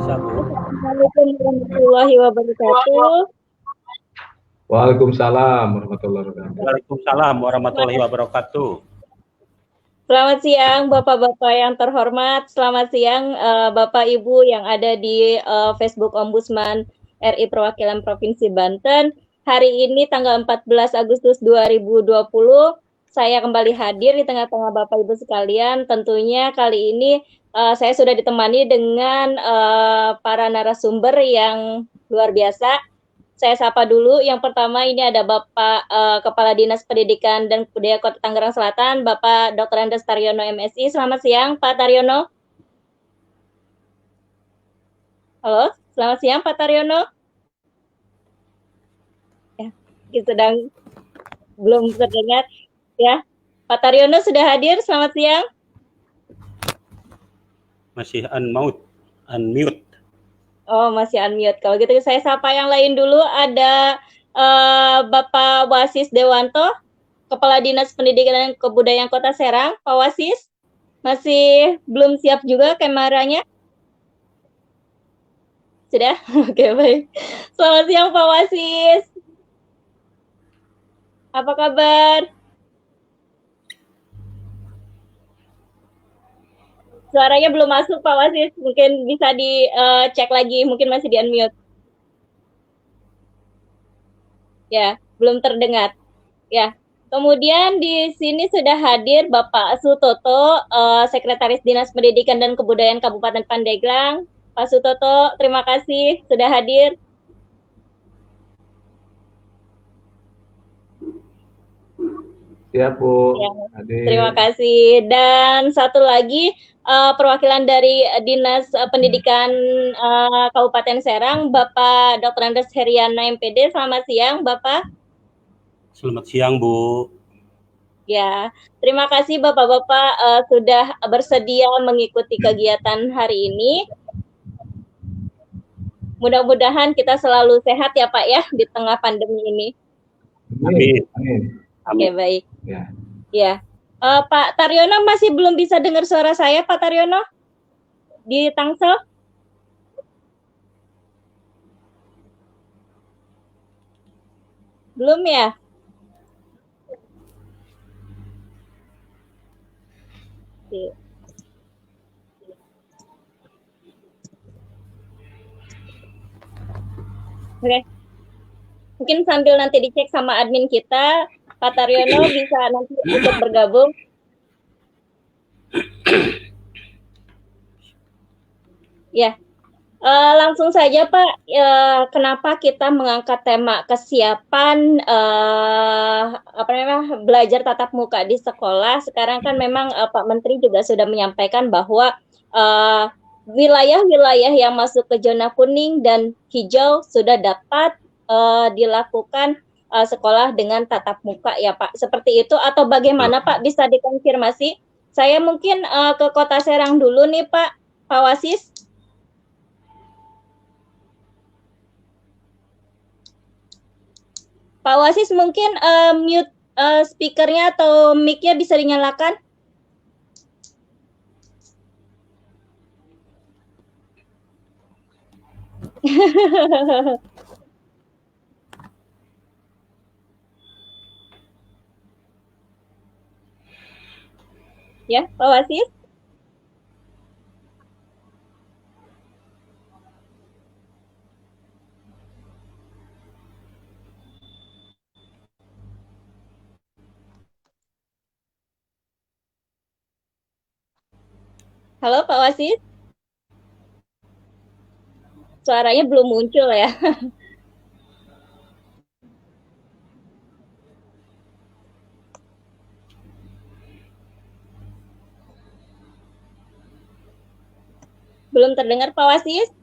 Bisa, Bu. Assalamualaikum warahmatullahi wabarakatuh. Waalaikumsalam warahmatullahi wabarakatuh. Waalaikumsalam warahmatullahi wabarakatuh. Selamat siang Bapak-Bapak yang terhormat. Selamat siang Bapak Ibu yang ada di Facebook Ombudsman RI Perwakilan Provinsi Banten. Hari ini tanggal 14 Agustus 2020, saya kembali hadir di tengah-tengah Bapak Ibu sekalian. Tentunya kali ini saya sudah ditemani dengan para narasumber yang luar biasa. Saya sapa dulu. Yang pertama ini ada Bapak Kepala Dinas Pendidikan dan Kebudayaan Kota Tangerang Selatan, Bapak Dr. Andes Taryono MSI. Selamat siang, Pak Taryono. Halo, selamat siang, Pak Taryono. Ya, kita sedang belum terdengar. Ya, Pak Taryono sudah hadir. Selamat siang. Masih unmute. Oh, masih unmute. Kalau gitu saya sapa yang lain dulu. Ada Bapak Wasis Dewanto, Kepala Dinas Pendidikan dan Kebudayaan Kota Serang. Pak Wasis, masih belum siap juga kameranya? Sudah? Oke, baik. Selamat siang, Pak Wasis. Apa kabar? Suaranya belum masuk, Pak Wasis. Mungkin bisa dicek lagi, mungkin masih di-unmute. Ya, belum terdengar. Ya. Kemudian di sini sudah hadir Bapak Sutoto, Sekretaris Dinas Pendidikan dan Kebudayaan Kabupaten Pandeglang. Pak Sutoto, terima kasih sudah hadir. Siap, Bu. Ya, Hadir. terima kasih. Dan satu lagi perwakilan dari Dinas Pendidikan Kabupaten Serang, Bapak Dr. Andes Heriana MPD. Selamat siang, Bapak. Selamat siang, Bu. Ya, terima kasih Bapak-Bapak sudah bersedia mengikuti kegiatan hari ini. Mudah-mudahan kita selalu sehat ya Pak ya di tengah pandemi ini. Amin. Oke, baik. Ya. Ya, Pak Taryono masih belum bisa dengar suara saya, Pak Taryono? Di Tangsel? Belum ya? Oke. Mungkin sambil nanti dicek sama admin kita, Pak Taryono bisa nanti ikut bergabung. Ya, langsung saja Pak, kenapa kita mengangkat tema kesiapan belajar tatap muka di sekolah? Sekarang kan memang Pak Menteri juga sudah menyampaikan bahwa wilayah-wilayah yang masuk ke zona kuning dan hijau sudah dapat dilakukan sekolah dengan tatap muka ya Pak. Seperti itu atau bagaimana Pak? Bisa dikonfirmasi? Saya mungkin ke Kota Serang dulu nih Pak Wasis. Pak Wasis mungkin mute speakernya atau mic-nya bisa dinyalakan. Ya, Pak Wasis. Halo Pak Wasis. Suaranya belum muncul ya. Belum terdengar Pak Wasis?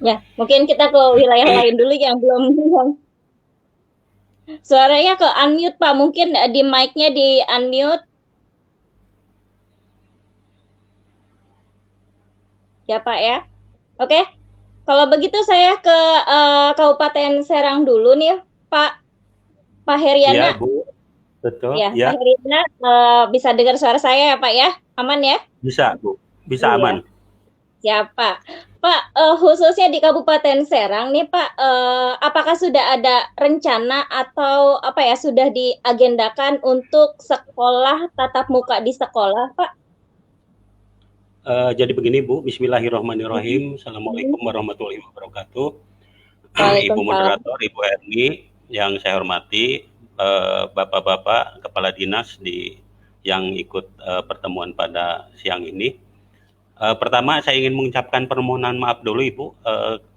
Ya, mungkin kita ke wilayah lain dulu yang belum. Suaranya ke unmute Pak, mungkin di mic-nya di unmute. Ya Pak ya. Oke, kalau begitu saya ke Kabupaten Serang dulu nih Pak Heriana. Iya, Bu. Betul, Ya, ya. Pak Herina bisa dengar suara saya ya Pak ya? Aman ya? Bisa, Bu. Bisa Iya. aman. Siapa? Pak, khususnya di Kabupaten Serang nih Pak, apakah sudah ada rencana atau apa ya sudah diagendakan untuk sekolah tatap muka di sekolah, Pak? Jadi begini, Bu. Bismillahirrahmanirrahim. Assalamualaikum warahmatullahi wabarakatuh. Ibu Waalaikumsalam. moderator, Ibu Erni, yang saya hormati, Bapak-bapak kepala dinas yang ikut pertemuan pada siang ini. Pertama, saya ingin mengucapkan permohonan maaf dulu, Ibu.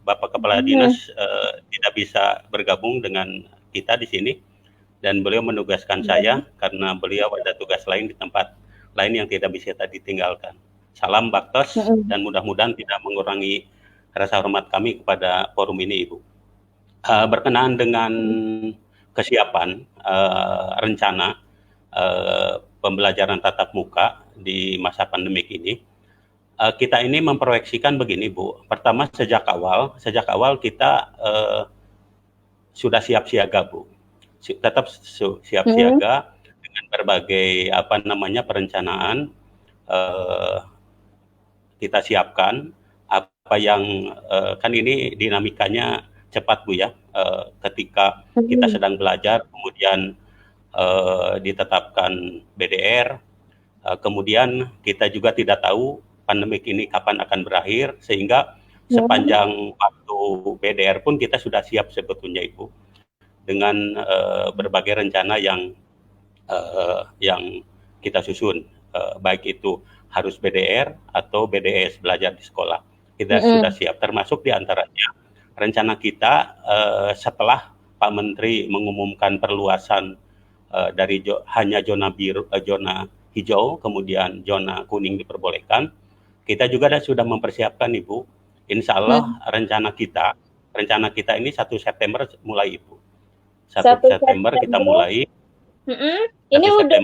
Bapak kepala dinas tidak bisa bergabung dengan kita di sini, dan beliau menugaskan saya karena beliau ada tugas lain di tempat lain yang tidak bisa ditinggalkan. Salam Baktos, dan mudah-mudahan tidak mengurangi rasa hormat kami kepada forum ini, Ibu. Berkenaan dengan kesiapan rencana pembelajaran tatap muka di masa pandemik ini, kita ini memproyeksikan begini, Bu. Pertama, sejak awal kita sudah siap siaga, Bu. Tetap siap siaga dengan berbagai perencanaan. Kita siapkan apa yang kan ini dinamikanya cepat, Bu ya. Ketika kita sedang belajar, kemudian ditetapkan BDR, kemudian kita juga tidak tahu pandemik ini kapan akan berakhir, sehingga sepanjang waktu BDR pun kita sudah siap sebetulnya, Ibu, dengan berbagai rencana yang kita susun, baik itu harus BDR atau BDS, belajar di sekolah. Kita sudah siap, termasuk diantaranya rencana kita setelah Pak Menteri mengumumkan perluasan dari hanya zona hijau, kemudian zona kuning diperbolehkan, kita juga sudah mempersiapkan, Ibu. Insya Allah rencana kita ini 1 September mulai, Ibu. 1 September kita mulai. Ini udah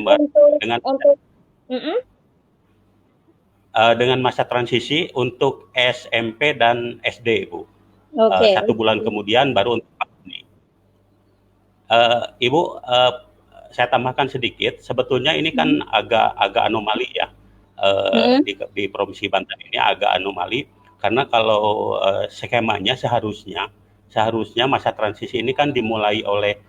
dengan masa transisi untuk SMP dan SD, Ibu. 1 bulan kemudian baru untuk Pak ini. Ibu, saya tambahkan sedikit, sebetulnya ini kan agak anomali ya, di Provinsi Banten ini agak anomali, karena kalau skemanya seharusnya masa transisi ini kan dimulai oleh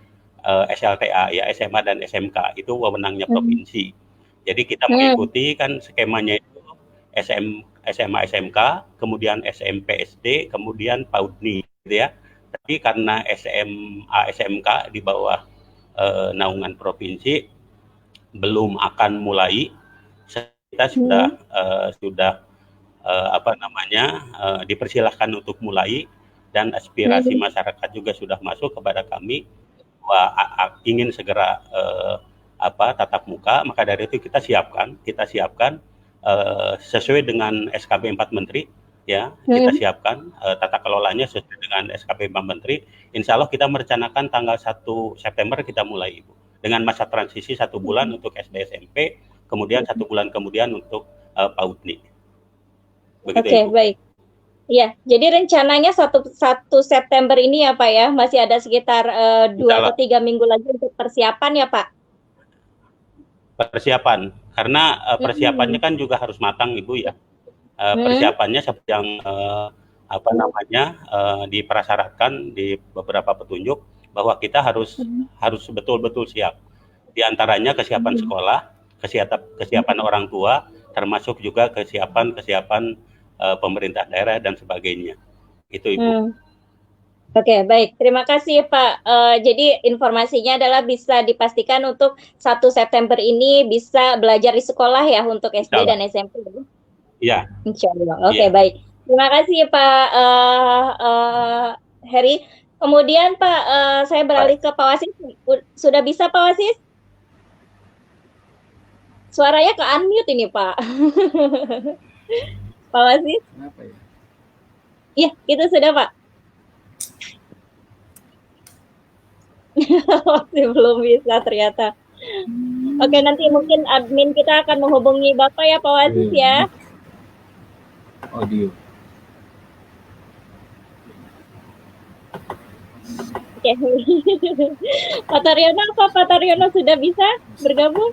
SLTA ya, SMA dan SMK, itu wewenangnya provinsi. Jadi kita mengikuti kan skemanya itu SMA SMK, kemudian SMP SD, kemudian PAUDNI gitu ya. Tapi karena SMA SMK di bawah naungan provinsi belum akan mulai, kita sudah dipersilahkan untuk mulai, dan aspirasi masyarakat juga sudah masuk kepada kami bahwa ingin segera tatap muka. Maka dari itu kita siapkan sesuai dengan SKB 4 Menteri ya, kita siapkan tata kelolanya sesuai dengan SKB 4 Menteri. Insya Allah kita merencanakan tanggal 1 September kita mulai, Ibu, dengan masa transisi 1 bulan untuk SD SMP, kemudian 1 bulan kemudian untuk PAUDNI. Oke, baik. Ya, jadi rencananya 1 September ini ya Pak ya, masih ada sekitar 2 atau 3 minggu lagi untuk persiapan ya Pak? Persiapan, karena persiapannya kan juga harus matang, Ibu ya. Persiapannya seperti yang dipersyaratkan di beberapa petunjuk, bahwa kita harus betul-betul siap. Di antaranya kesiapan sekolah, kesiapan orang tua, termasuk juga kesiapan pemerintah daerah dan sebagainya. Itu, Ibu. Oke, baik. Terima kasih, Pak. Jadi informasinya adalah bisa dipastikan untuk 1 September ini bisa belajar di sekolah ya untuk SD dan SMP. Iya. Insya Allah. Oke, baik. Terima kasih, Pak Heri. Kemudian, Pak, saya beralih ke Pak Wasis. Sudah bisa, Pak Wasis? Suaranya ke unmute ini, Pak. Pak Wasis? Kenapa ya? Iya, itu sudah, Pak. Masih belum bisa ternyata. Oke, nanti mungkin admin kita akan menghubungi Bapak ya, Pak Wasis ya. Audio. Oke. Pak Taryono, apa Pak Taryono sudah bisa bergabung?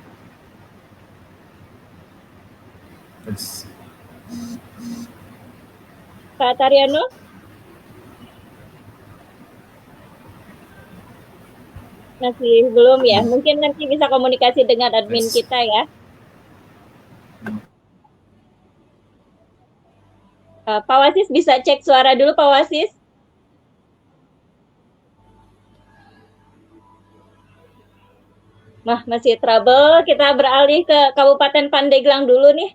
Pak Taryono? Masih belum ya. Mungkin nanti bisa komunikasi dengan admin kita ya. Pak Wasis bisa cek suara dulu Pak Wasis. Nah, masih trouble. Kita beralih ke Kabupaten Pandeglang dulu nih.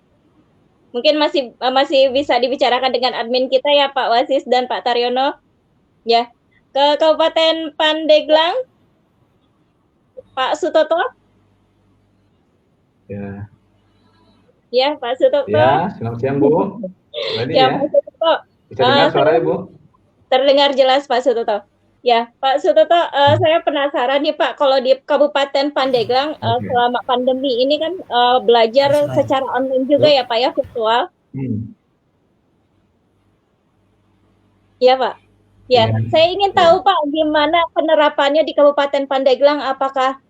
Mungkin masih bisa dibicarakan dengan admin kita ya Pak Wasis dan Pak Taryono. Ya. Ke Kabupaten Pandeglang, Pak Sutoto. Ya. Ya, Pak Sutoto. Ya, selamat siang Bu. Ready ya? Pak Sutoto. Bisa dengar suaranya Bu? Terdengar jelas Pak Sutoto. Ya, Pak Sutoto, saya penasaran nih Pak, kalau di Kabupaten Pandeglang selama pandemi ini kan belajar secara online juga ya Pak ya, virtual. Ya Pak. Ya, saya ingin tahu Pak, gimana penerapannya di Kabupaten Pandeglang, apakah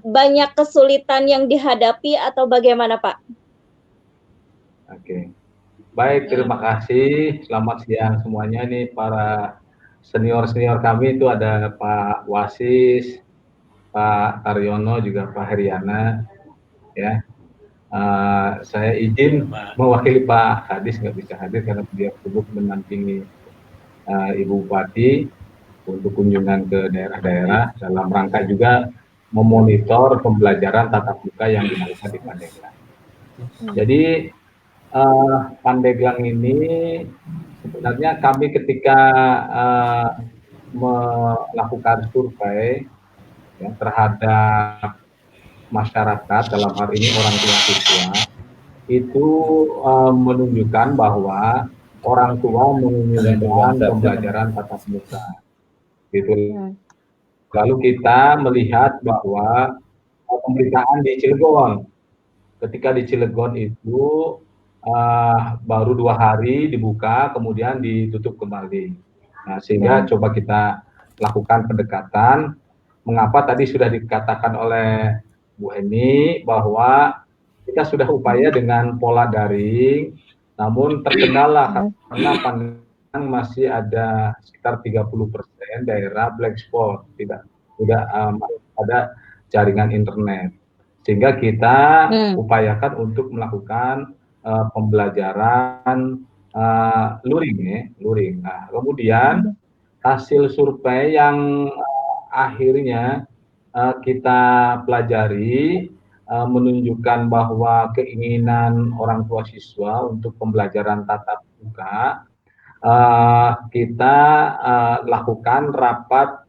banyak kesulitan yang dihadapi atau bagaimana Pak? Oke. Baik, terima kasih. Selamat siang semuanya nih para senior-senior kami itu ada Pak Wasis, Pak Taryono, juga Pak Heriana. Ya, saya izin mewakili Pak Kadis, nggak bisa hadir karena dia sibuk mendampingi Ibu Bupati untuk kunjungan ke daerah-daerah dalam rangka juga memonitor pembelajaran tatap muka yang dilakukan di Pandeglang. Jadi Pandeglang ini sebenarnya kami ketika melakukan survei ya, terhadap masyarakat, dalam hal ini orang tua siswa, itu menunjukkan bahwa orang tua menginginkan pembelajaran tatap muka. Gitu. Lalu kita melihat bahwa pemberitaan di Cilegon, ketika di Cilegon itu baru 2 hari dibuka, kemudian ditutup kembali. Nah, sehingga coba kita lakukan pendekatan. Mengapa tadi sudah dikatakan oleh Bu Heni bahwa kita sudah upaya dengan pola daring, namun terkendala karena Pandeglang masih ada sekitar 30% daerah black spot, tidak ada jaringan internet, sehingga kita upayakan untuk melakukan pembelajaran luring. Nah, kemudian hasil survei yang akhirnya kita pelajari menunjukkan bahwa keinginan orang tua siswa untuk pembelajaran tatap muka, kita lakukan rapat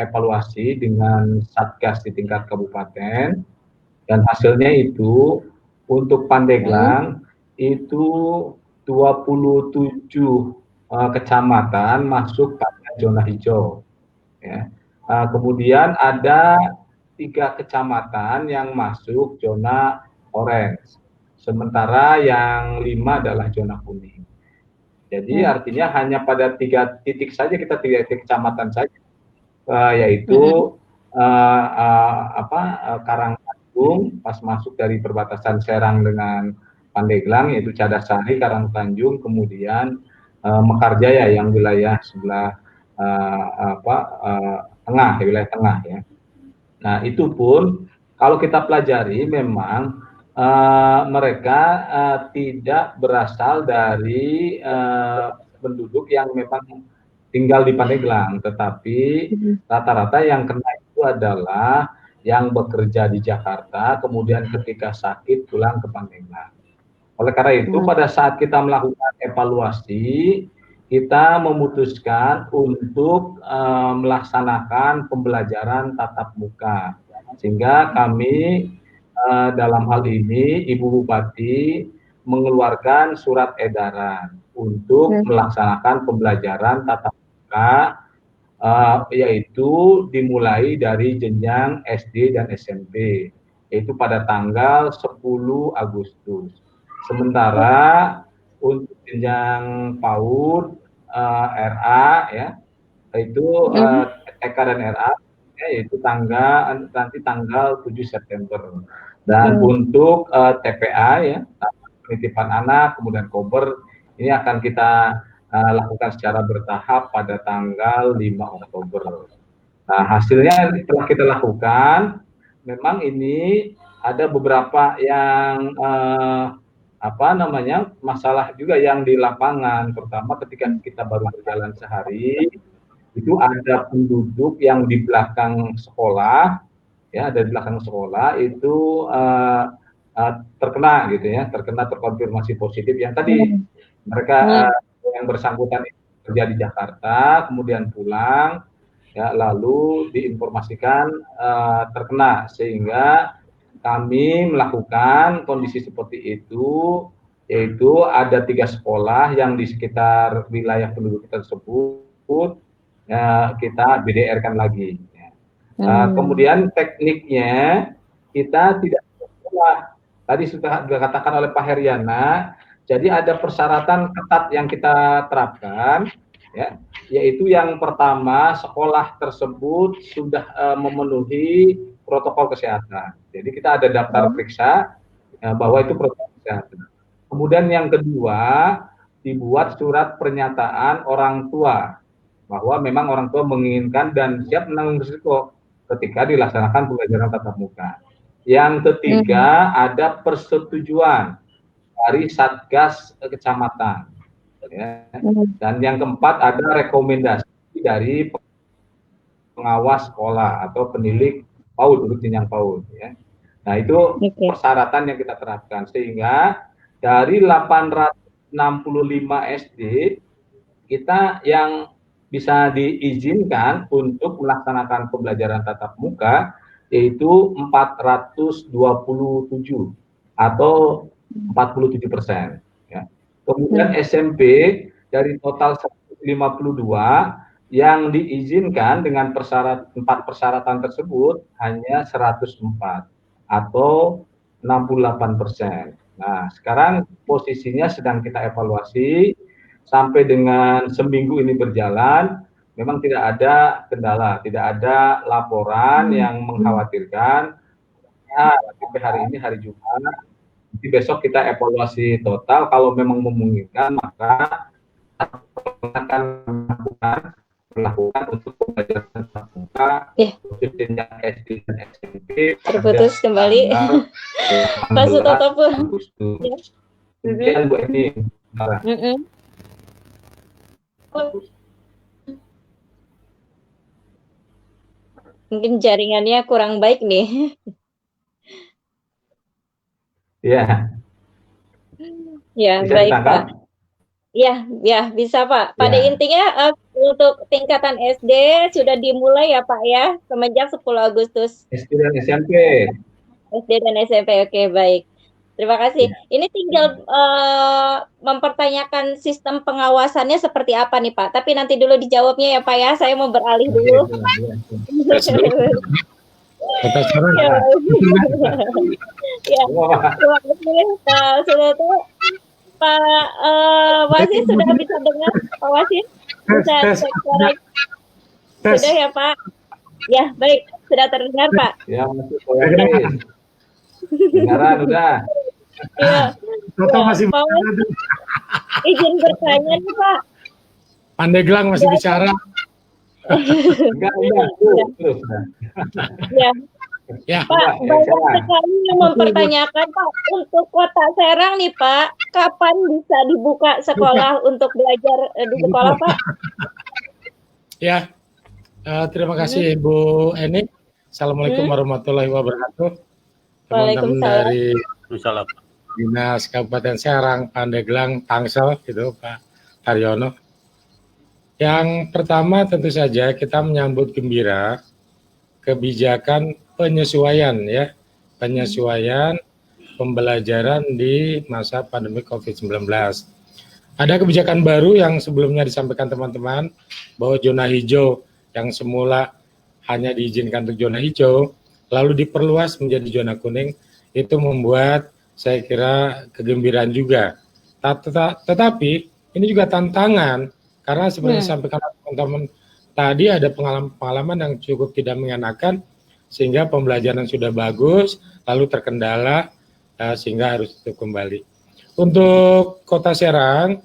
evaluasi dengan Satgas di tingkat kabupaten, dan hasilnya itu untuk Pandeglang itu 27 kecamatan masuk pada zona hijau. Ya. Kemudian ada 3 kecamatan yang masuk zona orange, sementara yang 5 adalah zona kuning. Jadi artinya hanya pada 3 titik saja, kita 3 kecamatan saja, yaitu Karangtanjung pas masuk dari perbatasan Serang dengan Pandeglang, yaitu Cadasari, Karangtanjung, kemudian Mekarjaya yang wilayah sebelah tengah, wilayah tengah ya. Nah, itu pun kalau kita pelajari memang mereka tidak berasal dari penduduk yang memang tinggal di Pandeglang, tetapi rata-rata yang kena itu adalah yang bekerja di Jakarta, kemudian ketika sakit pulang ke Pandeglang. Oleh karena itu, pada saat kita melakukan evaluasi, kita memutuskan untuk melaksanakan pembelajaran tatap muka, sehingga kami dalam hal ini Ibu Bupati mengeluarkan surat edaran untuk melaksanakan pembelajaran tatap muka, yaitu dimulai dari jenjang SD dan SMP, yaitu pada tanggal 10 Agustus. Sementara untuk jenjang PAUD, RA ya, itu TK dan RA, yaitu nanti tanggal 7 September. Dan untuk TPA ya, penitipan anak, kemudian kober, ini akan kita lakukan secara bertahap pada tanggal 5 Oktober. Nah, hasilnya telah kita lakukan, memang ini ada beberapa yang masalah juga yang di lapangan, terutama ketika kita baru berjalan sehari, itu ada penduduk yang di belakang sekolah, ya, ada di belakang sekolah itu terkena gitu ya, terkonfirmasi positif yang tadi mereka yang bersangkutan kerja di Jakarta, kemudian pulang, ya, lalu diinformasikan terkena, sehingga kami melakukan kondisi seperti itu, yaitu ada 3 sekolah yang di sekitar wilayah penduduk tersebut kita BDR-kan lagi. Kemudian tekniknya kita tidak sekolah. Tadi sudah dikatakan oleh Pak Heriana, jadi ada persyaratan ketat yang kita terapkan, ya, yaitu yang pertama sekolah tersebut sudah memenuhi protokol kesehatan. Jadi kita ada daftar periksa bahwa itu protokol kesehatan. Kemudian yang kedua, dibuat surat pernyataan orang tua bahwa memang orang tua menginginkan dan siap menanggung risiko ketika dilaksanakan pembelajaran tatap muka. Yang ketiga, ada persetujuan dari Satgas Kecamatan. Ya. Dan yang keempat, ada rekomendasi dari pengawas sekolah atau penilik PAUD, urut jenjang PAUD. Ya. Nah, itu persyaratan yang kita terapkan. Sehingga dari 865 SD, kita yang bisa diizinkan untuk melaksanakan pembelajaran tatap muka yaitu 427 atau 47%. Ya. Kemudian SMP dari total 152 yang diizinkan dengan 4 persyaratan tersebut hanya 104 atau 68%. Nah, sekarang posisinya sedang kita evaluasi sampai dengan seminggu ini berjalan. Memang tidak ada kendala, tidak ada laporan yang mengkhawatirkan. Ya, sampai hari ini hari Jumat, nanti besok kita evaluasi total. Kalau memang memungkinkan, maka akan melakukan untuk pembelajaran tatap muka, khususnya SD dan SMP. Terputus kembali. Pak Sutopo pun. Kemudian Bu Eni. Mungkin jaringannya kurang baik nih. Ya. Ya, baik Pak. Ya, bisa Pak. Pada intinya untuk tingkatan SD sudah dimulai ya Pak ya, semenjak 10 Agustus. SD dan SMP. SD dan SMP, oke, baik. Terima kasih. Ini tinggal mempertanyakan sistem pengawasannya seperti apa nih Pak. Tapi nanti dulu dijawabnya ya Pak ya. Saya mau beralih dulu. Ya, terima kasih Pak Sutopo. Pak Wasis sudah bisa dengar Pak Wasis? Bisa suara? Sudah ya Pak? Ya, baik. Sudah terdengar Pak? Ya, masih dengaran udah. Iya. Masih Pak Wasis, izin bertanya nih Pak. Pandeglang masih bicara. Enggak, terus. Ya. Pak, banyak sekali yang mempertanyakan Pak, untuk Kota Serang nih Pak, kapan bisa dibuka sekolah untuk belajar di sekolah Pak? Ya, terima kasih Ibu Eni. Assalamualaikum warahmatullahi wabarakatuh. Teman-teman dari Dinas Kabupaten Serang, Pandeglang, Tangsel, gitu Pak Taryono. Yang pertama tentu saja kita menyambut gembira kebijakan penyesuaian pembelajaran di masa pandemi COVID-19. Ada kebijakan baru yang sebelumnya disampaikan teman-teman bahwa zona hijau yang semula hanya diizinkan untuk zona hijau lalu diperluas menjadi zona kuning, itu membuat saya kira kegembiraan juga. Tetapi ini juga tantangan karena seperti disampaikan teman-teman tadi ada pengalaman-pengalaman yang cukup tidak mengenakan, sehingga pembelajaran sudah bagus, lalu terkendala, sehingga harus tutup kembali. Untuk Kota Serang,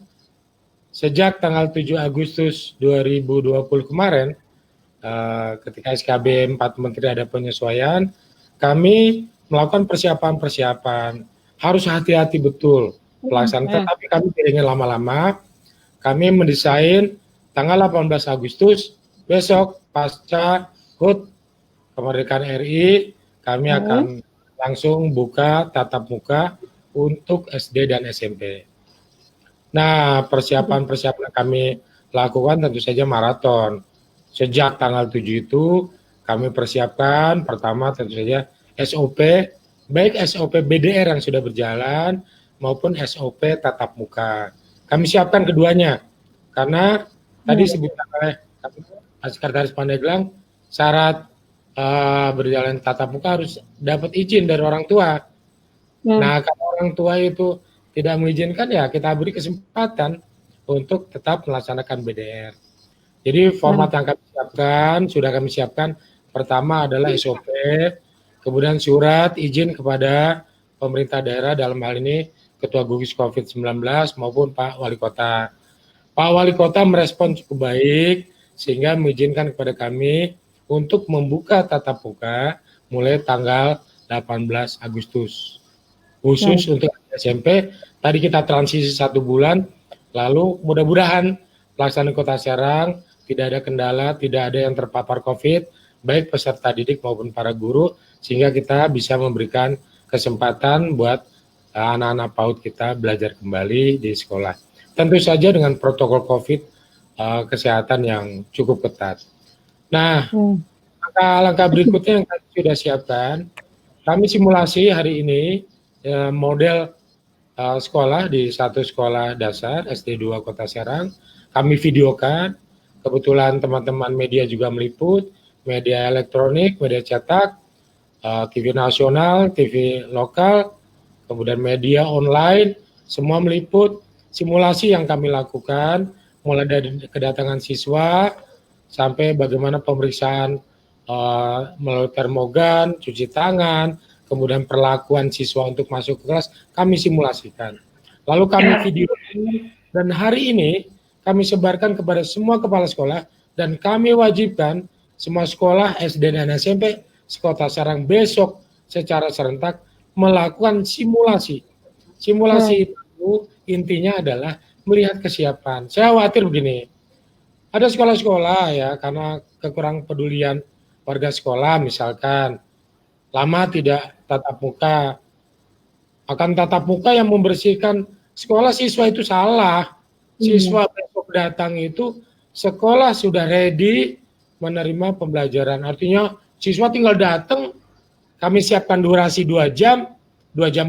sejak tanggal 7 Agustus 2020 kemarin, ketika SKB 4 Menteri ada penyesuaian, kami melakukan persiapan-persiapan. Harus hati-hati betul pelaksanaan, tetapi kami tidak ingin lama-lama. Kami mendesain tanggal 18 Agustus, besok pasca HUT Kemerdekaan RI, kami akan langsung buka tatap muka untuk SD dan SMP. Nah, persiapan-persiapan kami lakukan tentu saja maraton. Sejak tanggal 7 itu kami persiapkan pertama tentu saja SOP, baik SOP BDR yang sudah berjalan maupun SOP tatap muka. Kami siapkan keduanya karena tadi disebutkan oleh Sekretaris Pandeglang, syarat berjalan tatap muka harus dapat izin dari orang tua. Nah, kalau orang tua itu tidak mengizinkan, ya kita beri kesempatan untuk tetap melaksanakan BDR. Jadi format yang kami siapkan, sudah kami siapkan, pertama adalah SOP, kemudian surat izin kepada pemerintah daerah, dalam hal ini Ketua Gugus COVID-19 maupun Pak Wali Kota. Pak Wali Kota merespon cukup baik, sehingga mengizinkan kepada kami untuk membuka tatap muka mulai tanggal 18 Agustus. Khusus untuk SMP, tadi kita transisi 1 bulan, lalu mudah-mudahan pelaksanaan Kota Serang tidak ada kendala, tidak ada yang terpapar COVID, baik peserta didik maupun para guru, sehingga kita bisa memberikan kesempatan buat anak-anak PAUD kita belajar kembali di sekolah. Tentu saja dengan protokol COVID kesehatan yang cukup ketat. Nah, langkah-langkah berikutnya yang kami sudah siapkan, kami simulasi hari ini model sekolah di satu sekolah dasar SD 2 Kota Serang. Kami videokan, kebetulan teman-teman media juga meliput, media elektronik, media cetak, TV nasional, TV lokal, kemudian media online, semua meliput simulasi yang kami lakukan, mulai dari kedatangan siswa, sampai bagaimana pemeriksaan melalui termogan, cuci tangan, kemudian perlakuan siswa untuk masuk ke kelas, kami simulasikan. Lalu kami video, dan hari ini kami sebarkan kepada semua kepala sekolah, dan kami wajibkan semua sekolah SD dan SMP Kota Serang besok secara serentak melakukan simulasi. Simulasi itu intinya adalah melihat kesiapan. Saya khawatir begini, ada sekolah-sekolah ya, karena kekurang pedulian warga sekolah, misalkan lama tidak tatap muka, akan tatap muka yang membersihkan sekolah siswa itu salah. Siswa besok datang itu sekolah sudah ready menerima pembelajaran. Artinya siswa tinggal datang, kami siapkan durasi 2 jam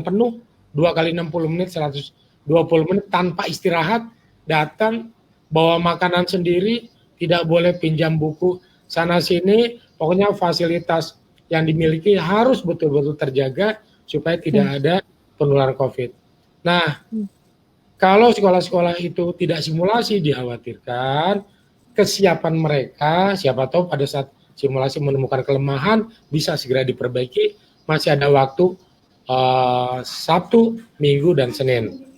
penuh, 2 kali 60 menit, 120 menit tanpa istirahat, datang, bawa makanan sendiri, tidak boleh pinjam buku sana-sini, pokoknya fasilitas yang dimiliki harus betul-betul terjaga supaya tidak ada penularan COVID. Nah, kalau sekolah-sekolah itu tidak simulasi, dikhawatirkan kesiapan mereka, siapa tahu pada saat simulasi menemukan kelemahan, bisa segera diperbaiki, masih ada waktu Sabtu, Minggu, dan Senin.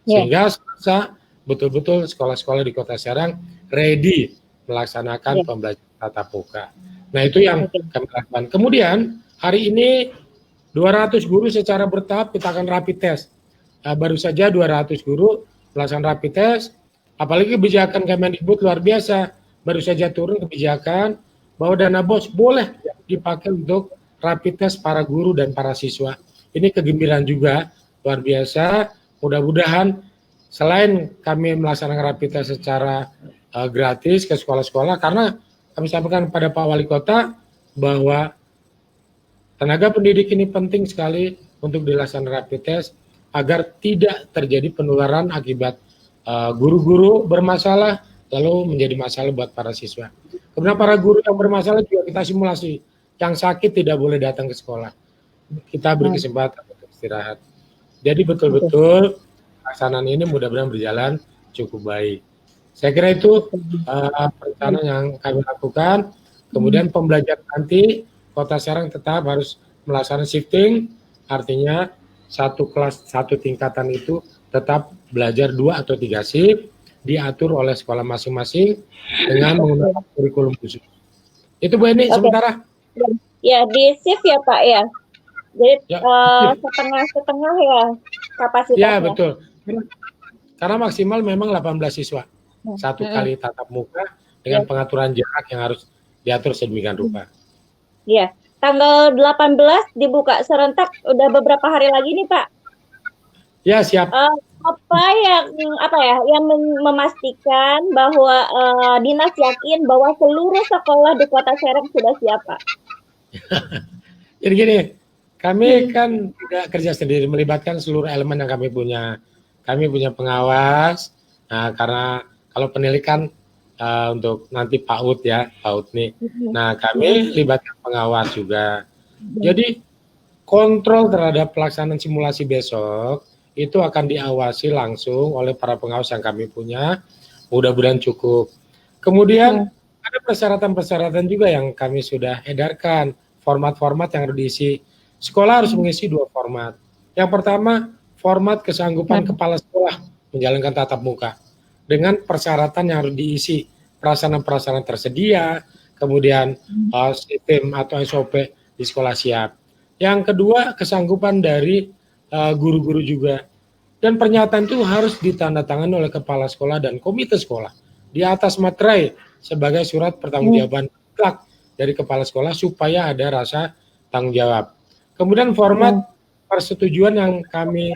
Sehingga Selasa betul-betul sekolah-sekolah di Kota Serang ready melaksanakan pembelajaran tatap muka. Nah, itu yang kami lakukan. Kemudian hari ini 200 guru secara bertahap kita akan rapid test. Baru saja 200 guru melaksanakan rapid test, apalagi kebijakan Kemendikbud luar biasa. Baru saja turun kebijakan bahwa dana BOS boleh dipakai untuk rapid test para guru dan para siswa. Ini kegembiraan juga, luar biasa. Mudah-mudahan selain kami melaksanakan rapid test secara gratis ke sekolah-sekolah, karena kami sampaikan kepada Pak Wali Kota bahwa tenaga pendidik ini penting sekali untuk dilaksanakan rapid test agar tidak terjadi penularan akibat guru-guru bermasalah lalu menjadi masalah buat para siswa. Kemudian para guru yang bermasalah juga kita simulasi, yang sakit tidak boleh datang ke sekolah. Kita beri kesempatan untuk istirahat. Jadi betul-betul pelaksanaan ini mudah-mudahan berjalan cukup baik. Saya kira itu perencanaan yang kami lakukan. Kemudian pembelajaran nanti Kota Serang tetap harus melaksanakan shifting, artinya satu kelas, satu tingkatan itu tetap belajar 2 atau 3 shift, diatur oleh sekolah masing-masing dengan menggunakan kurikulum khusus. Itu Bu Eni, sementara. Ya, di shift ya Pak ya. Jadi Ya, setengah-setengah ya kapasitasnya. ya betul. Karena maksimal memang 18 siswa. Satu kali tatap muka dengan pengaturan jarak yang harus diatur sedemikian rupa. Iya. Tanggal 18 dibuka serentak, udah beberapa hari lagi nih Pak. Ya, siap. Apa yang memastikan bahwa dinas yakin bahwa seluruh sekolah di Kota Serang sudah siap Pak? Jadi gini, kami kan tidak kerja sendiri, melibatkan seluruh elemen yang kami punya. Kami punya pengawas, nah, karena kalau penilikan untuk nanti PAUD ya, PAUD nih. Nah, kami libatkan pengawas juga. Jadi kontrol terhadap pelaksanaan simulasi besok itu akan diawasi langsung oleh para pengawas yang kami punya. Mudah-mudahan cukup. Kemudian ada persyaratan-persyaratan juga yang kami sudah edarkan, format-format yang harus diisi. Sekolah harus mengisi 2 format. Yang pertama, format kesanggupan kepala sekolah menjalankan tatap muka dengan persyaratan yang harus diisi, prasarana-prasarana tersedia, kemudian sistem atau SOP di sekolah siap. Yang kedua, kesanggupan dari guru-guru juga. Dan pernyataan itu harus ditandatangani oleh kepala sekolah dan komite sekolah di atas materai sebagai surat pertanggungjawaban mutlak dari kepala sekolah supaya ada rasa tanggung jawab. Kemudian format persetujuan yang kami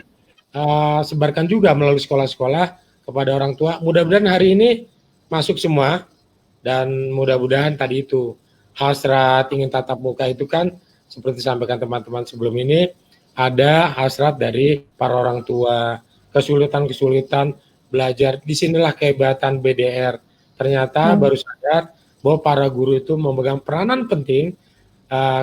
sebarkan juga melalui sekolah-sekolah kepada orang tua. Mudah-mudahan hari ini masuk semua dan mudah-mudahan tadi itu hasrat ingin tatap muka itu kan seperti disampaikan teman-teman sebelum ini, ada hasrat dari para orang tua, kesulitan-kesulitan belajar. Disinilah kehebatan BDR. Ternyata baru sadar bahwa para guru itu memegang peranan penting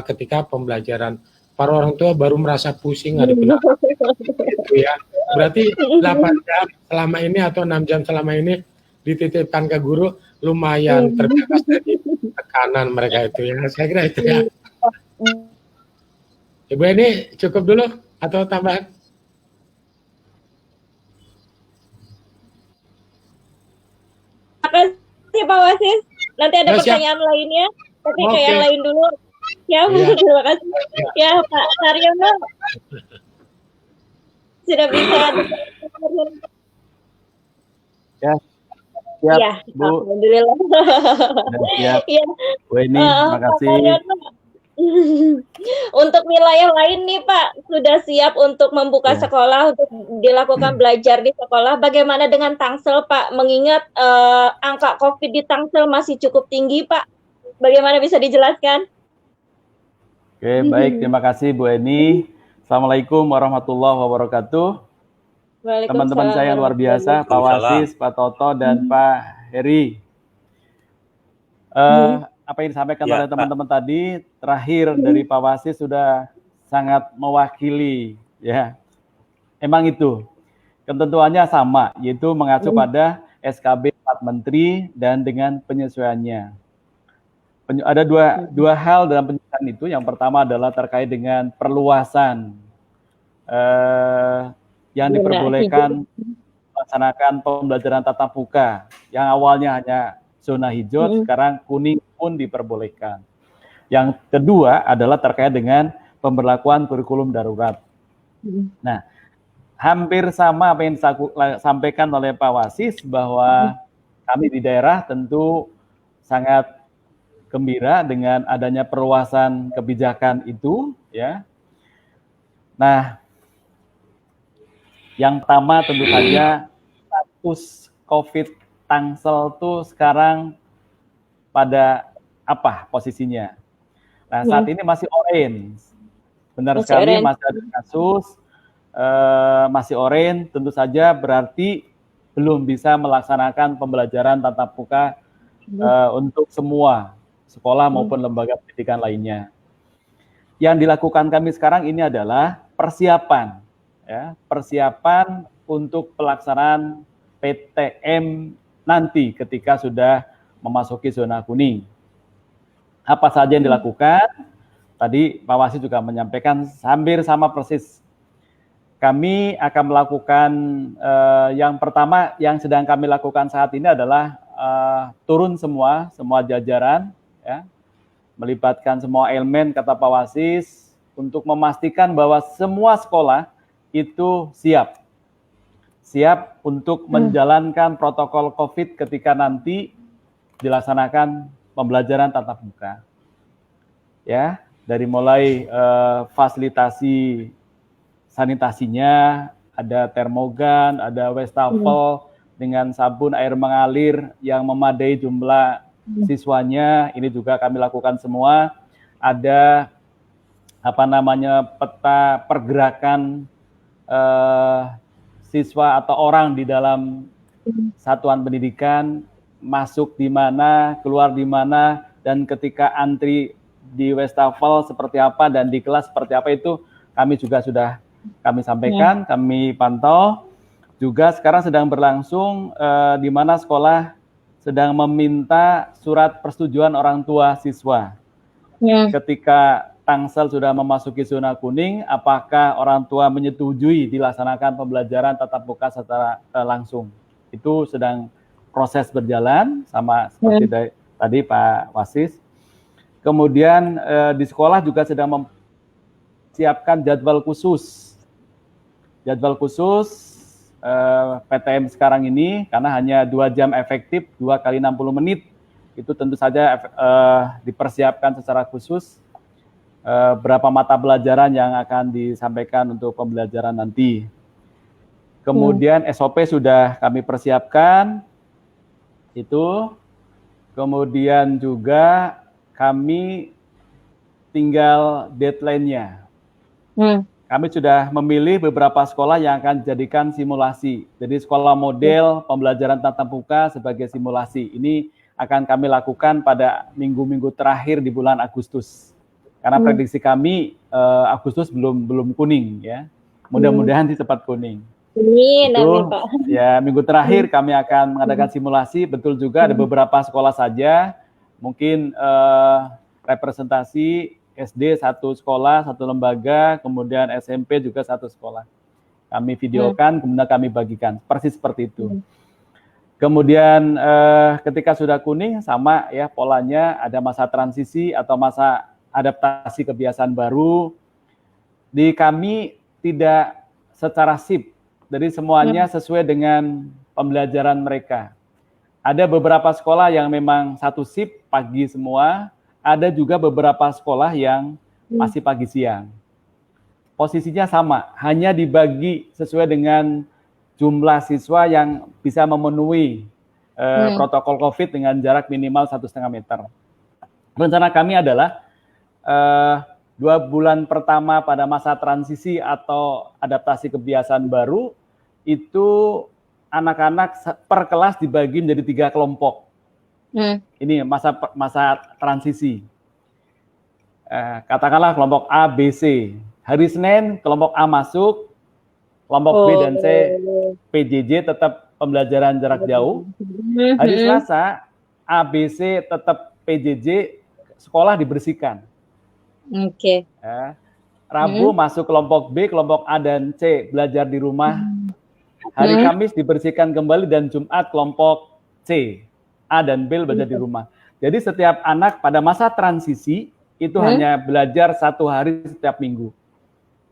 ketika pembelajaran. Para orang tua baru merasa pusing ada benar gitu ya. Berarti 8 jam selama ini atau 6 jam selama ini dititipkan ke guru lumayan terbebas dari tekanan mereka itu ya. Saya kira itu ya. Ibu ini cukup dulu atau tambahan? Terima kasih Pak Wasis. Nanti ada pertanyaan lainnya, tapi ke yang lain dulu. Ya, terima kasih. Ya, Pak Saryono. Sudah bisa. Ya, siap, ya, Bu. Alhamdulillah. Siap. Ya. Bu Eni, terima kasih. Untuk wilayah lain nih Pak, sudah siap untuk membuka sekolah, untuk dilakukan belajar di sekolah. Bagaimana dengan Tangsel Pak? Mengingat angka COVID di Tangsel masih cukup tinggi Pak. Bagaimana bisa dijelaskan? Oke, baik. Terima kasih Bu Eni. Assalamualaikum warahmatullahi wabarakatuh. Teman-teman saya yang luar biasa, Pak Wasis, Pak Toto, dan Pak Heri. Apa yang disampaikan oleh teman-teman tadi, terakhir dari Pak Wasis sudah sangat mewakili, ya. Emang itu, ketentuannya sama, yaitu mengacu pada SKB 4 Menteri dan dengan penyesuaiannya. Ada dua hal dalam penyesuaian itu. Yang pertama adalah terkait dengan perluasan yang diperbolehkan melaksanakan pembelajaran tatap muka. Yang awalnya hanya zona hijau, sekarang kuning pun diperbolehkan. Yang kedua adalah terkait dengan pemberlakuan kurikulum darurat. Nah, hampir sama apa yang disampaikan oleh Pak Wasis, bahwa kami di daerah tentu sangat gembira dengan adanya perluasan kebijakan itu, ya. Nah, yang pertama tentu saja status COVID Tangsel itu sekarang pada apa posisinya? Nah, saat ini masih orange. Benar sekali, masih ada kasus, masih orange, tentu saja berarti belum bisa melaksanakan pembelajaran tatap muka untuk semua sekolah maupun lembaga pendidikan lainnya. Yang dilakukan kami sekarang ini adalah persiapan, ya, persiapan untuk pelaksanaan PTM nanti ketika sudah memasuki zona kuning. Apa saja yang dilakukan? Tadi Pak Wasis juga menyampaikan hampir sama persis. Kami akan melakukan yang pertama yang sedang kami lakukan saat ini adalah turun semua jajaran, ya, melibatkan semua elemen kata Pak Wasis untuk memastikan bahwa semua sekolah itu siap untuk menjalankan protokol COVID ketika nanti dilaksanakan pembelajaran tatap muka. Ya, dari mulai fasilitasi sanitasinya, ada termogan, ada wastafel dengan sabun air mengalir yang memadai jumlah siswanya, ini juga kami lakukan semua. Ada peta pergerakan siswa atau orang di dalam satuan pendidikan, masuk di mana, keluar di mana, dan ketika antri di wastafel seperti apa dan di kelas seperti apa, itu kami juga sudah kami sampaikan, kami pantau. Juga sekarang sedang berlangsung di mana sekolah sedang meminta surat persetujuan orang tua siswa. Ketika tangsel sudah memasuki zona kuning, apakah orang tua menyetujui dilaksanakan pembelajaran tatap muka secara langsung. Itu sedang proses berjalan, sama seperti tadi Pak Wasis. Kemudian di sekolah juga sedang mempersiapkan jadwal khusus. PTM sekarang ini, karena hanya 2 jam efektif, 2 kali 60 menit, itu tentu saja dipersiapkan secara khusus. Berapa mata pelajaran yang akan disampaikan untuk pembelajaran nanti. Kemudian SOP sudah kami persiapkan, itu. Kemudian juga kami tinggal deadline-nya. Kami sudah memilih beberapa sekolah yang akan dijadikan simulasi. Jadi sekolah model pembelajaran tatap muka sebagai simulasi. Ini akan kami lakukan pada minggu-minggu terakhir di bulan Agustus. Karena prediksi kami Agustus belum kuning, ya. Mudah-mudahan cepat kuning. Itu Pak. Ya, minggu terakhir kami akan mengadakan simulasi. Betul juga ada beberapa sekolah saja, mungkin representasi SD 1 sekolah, 1 lembaga, kemudian SMP juga 1 sekolah. Kami videokan, kemudian kami bagikan, persis seperti itu. Kemudian ketika sudah kuning, sama ya polanya, ada masa transisi atau masa adaptasi kebiasaan baru. Di kami tidak secara shift, jadi semuanya sesuai dengan pembelajaran mereka. Ada beberapa sekolah yang memang 1 shift pagi semua, ada juga beberapa sekolah yang masih pagi siang. Posisinya sama, hanya dibagi sesuai dengan jumlah siswa yang bisa memenuhi protokol COVID dengan jarak minimal 1,5 meter. Rencana kami adalah 2 bulan pertama pada masa transisi atau adaptasi kebiasaan baru, itu anak-anak per kelas dibagi menjadi 3 kelompok. Ini masa transisi. Katakanlah kelompok A, B, C. Hari Senin kelompok A masuk, kelompok B dan C PJJ tetap pembelajaran jarak jauh. Hari Selasa A, B, C tetap PJJ, sekolah dibersihkan. Rabu masuk kelompok B, kelompok A dan C belajar di rumah. Hari Kamis dibersihkan kembali dan Jumat kelompok C, A dan B belajar di rumah. Jadi setiap anak pada masa transisi itu hanya belajar 1 hari setiap minggu.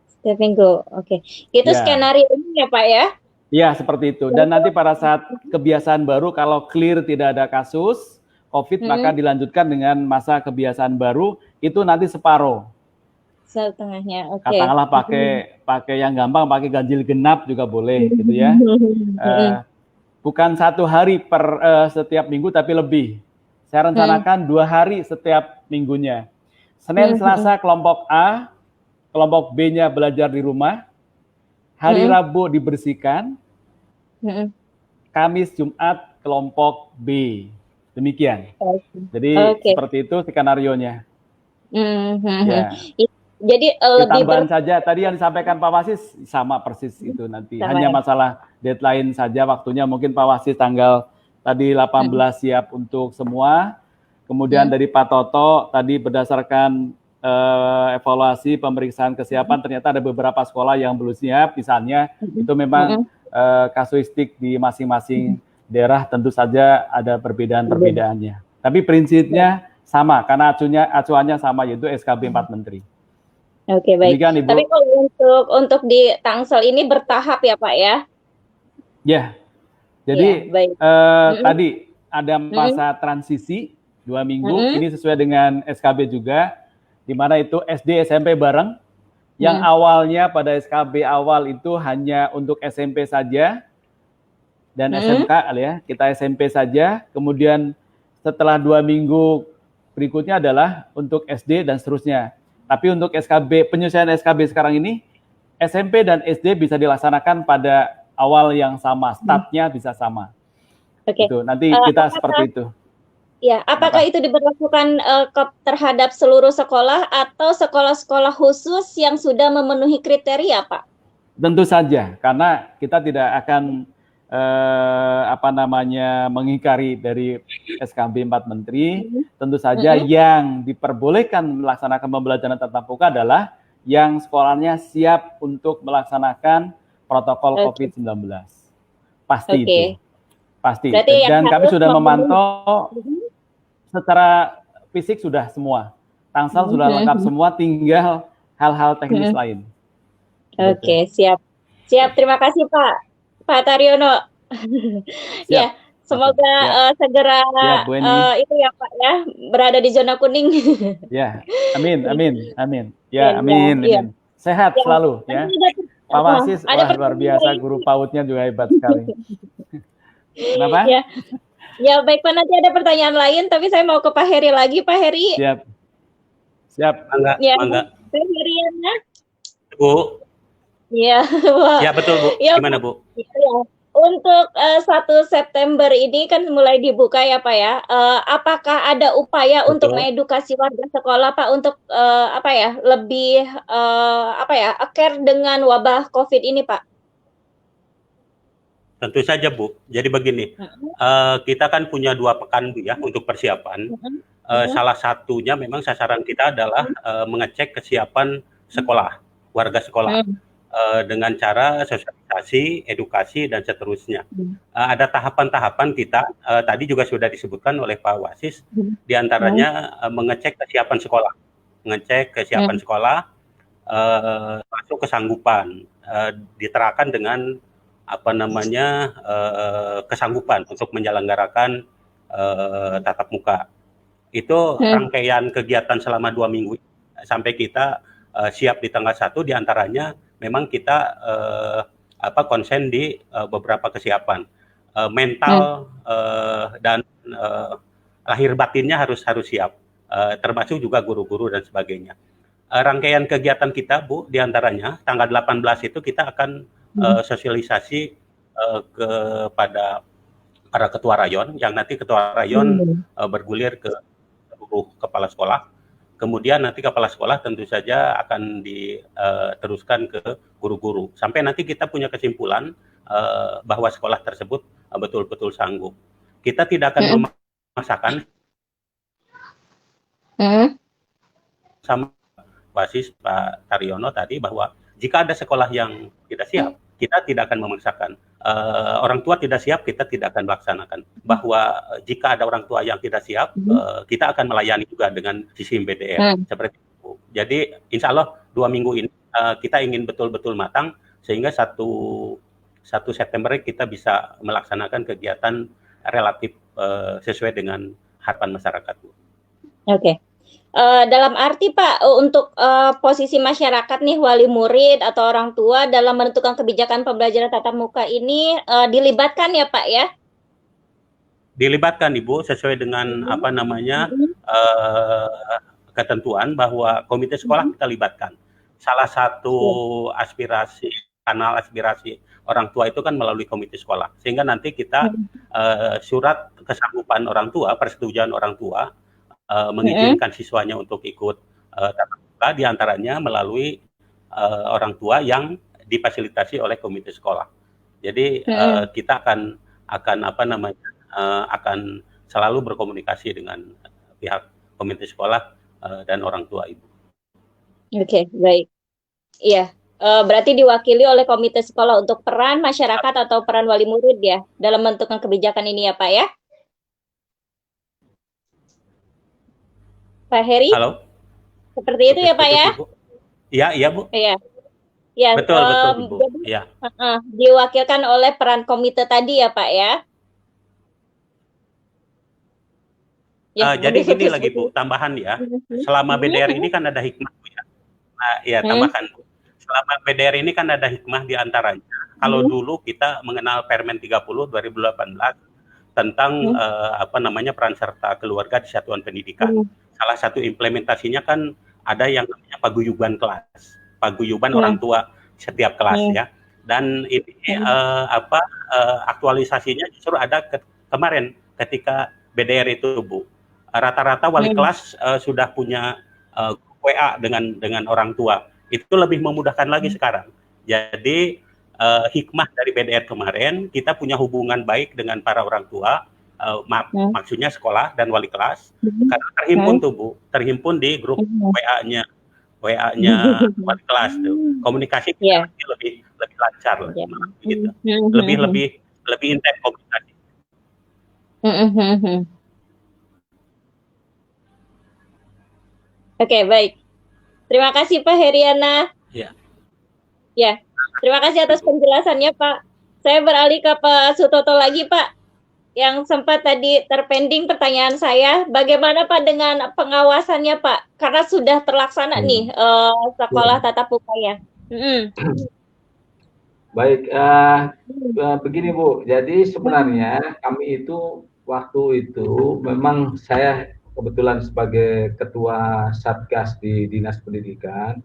Setiap minggu, oke. Itu skenario ini ya Pak ya? Iya, seperti itu. Dan nanti pada saat kebiasaan baru, kalau clear tidak ada kasus COVID, maka dilanjutkan dengan masa kebiasaan baru, itu nanti separuh. Setengahnya, oke. Katakanlah pakai yang gampang, pakai ganjil genap juga boleh, gitu ya. Bukan 1 hari per setiap minggu, tapi lebih. Saya rencanakan 2 hari setiap minggunya. Senin, Selasa kelompok A, kelompok B-nya belajar di rumah. Hari Rabu dibersihkan. Kamis, Jumat kelompok B. Demikian. Jadi seperti itu skenario-nya. Ya. Jadi lebih tambahan saja tadi yang disampaikan Pak Wasis sama persis itu nanti. Hanya masalah deadline saja waktunya, mungkin Pak Wasis tanggal tadi 18 siap untuk semua. Kemudian dari Pak Toto tadi berdasarkan evaluasi pemeriksaan kesiapan ternyata ada beberapa sekolah yang belum siap, misalnya itu memang kasuistik di masing-masing daerah tentu saja ada perbedaan-perbedaannya. Tapi prinsipnya sama karena acuannya sama, yaitu SKB 4 Menteri. Oke, baik. Demikian, Ibu. Tapi kalau untuk di Tangsel ini bertahap ya Pak ya? Ya, jadi baik. tadi ada masa transisi 2 minggu, ini sesuai dengan SKB juga, di mana itu SD SMP bareng, yang awalnya pada SKB awal itu hanya untuk SMP saja, dan SMK ya, kita SMP saja, kemudian setelah 2 minggu berikutnya adalah untuk SD dan seterusnya. Tapi untuk SKB, penyesuaian SKB sekarang ini, SMP dan SD bisa dilaksanakan pada awal yang sama, startnya bisa sama. Oke. Gitu. Nanti kita seperti itu. Ya, apakah itu diberlakukan terhadap seluruh sekolah atau sekolah-sekolah khusus yang sudah memenuhi kriteria, Pak? Tentu saja, karena kita tidak akan mengingkari dari SKB 4 Menteri. Tentu saja yang diperbolehkan melaksanakan pembelajaran tatap muka adalah yang sekolahnya siap untuk melaksanakan protokol COVID-19. Pasti itu. Pasti. Dan kami sudah memantau secara fisik sudah semua. Tangsel sudah lengkap semua, tinggal hal-hal teknis lain. Oke, siap. Siap, terima kasih Pak Taryono. Ya, semoga segera itu ya Pak ya, berada di zona kuning. Ya, amin. Ya, amin. Sehat selalu ya. Pak Wasis, luar biasa, guru PAUD-nya juga hebat sekali. Kenapa? Ya baik Pak, nanti ada pertanyaan lain, tapi saya mau ke Pak Heri lagi, Pak Heri. Siap. Mangga. Pak Heriana. Bu. Ya, ya betul Bu. Gimana Bu? Ya. Untuk 1 September ini kan mulai dibuka ya Pak ya. Apakah ada upaya untuk mengedukasi warga sekolah Pak untuk lebih aware dengan wabah COVID ini Pak? Tentu saja Bu. Jadi begini, kita kan punya 2 pekan Bu ya untuk persiapan. Salah satunya memang sasaran kita adalah mengecek kesiapan sekolah, warga sekolah. Dengan cara sosialisasi, edukasi, dan seterusnya. Ada tahapan-tahapan kita, tadi juga sudah disebutkan oleh Pak Wasis, diantaranya mengecek kesiapan sekolah. Masuk kesanggupan, diterapkan dengan kesanggupan untuk menyelenggarakan tatap muka. Itu rangkaian kegiatan selama 2 minggu sampai kita siap di tanggal 1, diantaranya memang kita konsen di beberapa kesiapan mental dan lahir batinnya harus siap, termasuk juga guru-guru dan sebagainya. Rangkaian kegiatan kita Bu, diantaranya tanggal 18 itu kita akan sosialisasi kepada para ketua rayon, yang nanti ketua rayon bergulir ke seluruh kepala sekolah. Kemudian nanti kepala sekolah tentu saja akan diteruskan ke guru-guru. Sampai nanti kita punya kesimpulan bahwa sekolah tersebut betul-betul sanggup. Kita tidak akan memaksakan sama basis Pak Taryono tadi, bahwa jika ada sekolah yang tidak siap, kita tidak akan memaksakan. Orang tua tidak siap, kita tidak akan melaksanakan. Bahwa jika ada orang tua yang tidak siap, kita akan melayani juga dengan sistem BDR seperti itu. Jadi insya Allah 2 minggu ini kita ingin betul-betul matang, sehingga 1 September kita bisa melaksanakan kegiatan relatif sesuai dengan harapan masyarakat. Oke. Dalam arti Pak, untuk posisi masyarakat nih, wali murid atau orang tua dalam menentukan kebijakan pembelajaran tatap muka ini dilibatkan ya Pak ya? Dilibatkan Ibu, sesuai dengan ketentuan bahwa komite sekolah kita libatkan. Salah satu kanal aspirasi orang tua itu kan melalui komite sekolah, sehingga nanti kita surat kesanggupan orang tua, persetujuan orang tua mengizinkan siswanya untuk ikut tatap muka, diantaranya melalui orang tua yang difasilitasi oleh komite sekolah. Jadi kita akan akan selalu berkomunikasi dengan pihak komite sekolah dan orang tua Ibu. Oke, baik. Iya, berarti diwakili oleh komite sekolah untuk peran masyarakat atau peran wali murid ya dalam menentukan kebijakan ini ya Pak ya? Pak Heri? Halo? Seperti itu ya Pak ya? Iya, iya Bu. Iya. Ya, betul Ibu. Jadi, Ya. diwakilkan oleh peran komite tadi ya Pak ya? Jadi gini lagi Bu, tambahan ya. Selama BDR ini kan ada hikmah Bu ya. Nah, ya tambahkan Bu. Selama BDR ini kan ada hikmah di antaranya. Kalau dulu kita mengenal Permen 30 2018 tentang peran serta keluarga di satuan pendidikan. Salah satu implementasinya kan ada yang namanya paguyuban kelas, paguyuban orang tua setiap kelas ya. Dan ini aktualisasinya justru ada kemarin ketika BDR itu Bu. Rata-rata wali kelas sudah punya WA dengan orang tua. Itu lebih memudahkan lagi sekarang. Jadi hikmah dari BDR kemarin, kita punya hubungan baik dengan para orang tua, maksudnya sekolah dan wali kelas, karena terhimpun tuh Bu, terhimpun di grup WA-nya wali kelas tuh. Komunikasi kita lebih lancar lah, gitu. Lebih intens komunikasi. Oke, baik. Terima kasih Pak Heriana. Ya, terima kasih atas penjelasannya Pak. Saya beralih ke Pak Sutoto lagi Pak. Yang sempat tadi terpending pertanyaan saya, bagaimana Pak dengan pengawasannya Pak? Karena sudah terlaksana nih sekolah tatap muka ya. Baik, begini Bu. Jadi sebenarnya kami itu waktu itu memang saya kebetulan sebagai ketua Satgas di Dinas Pendidikan,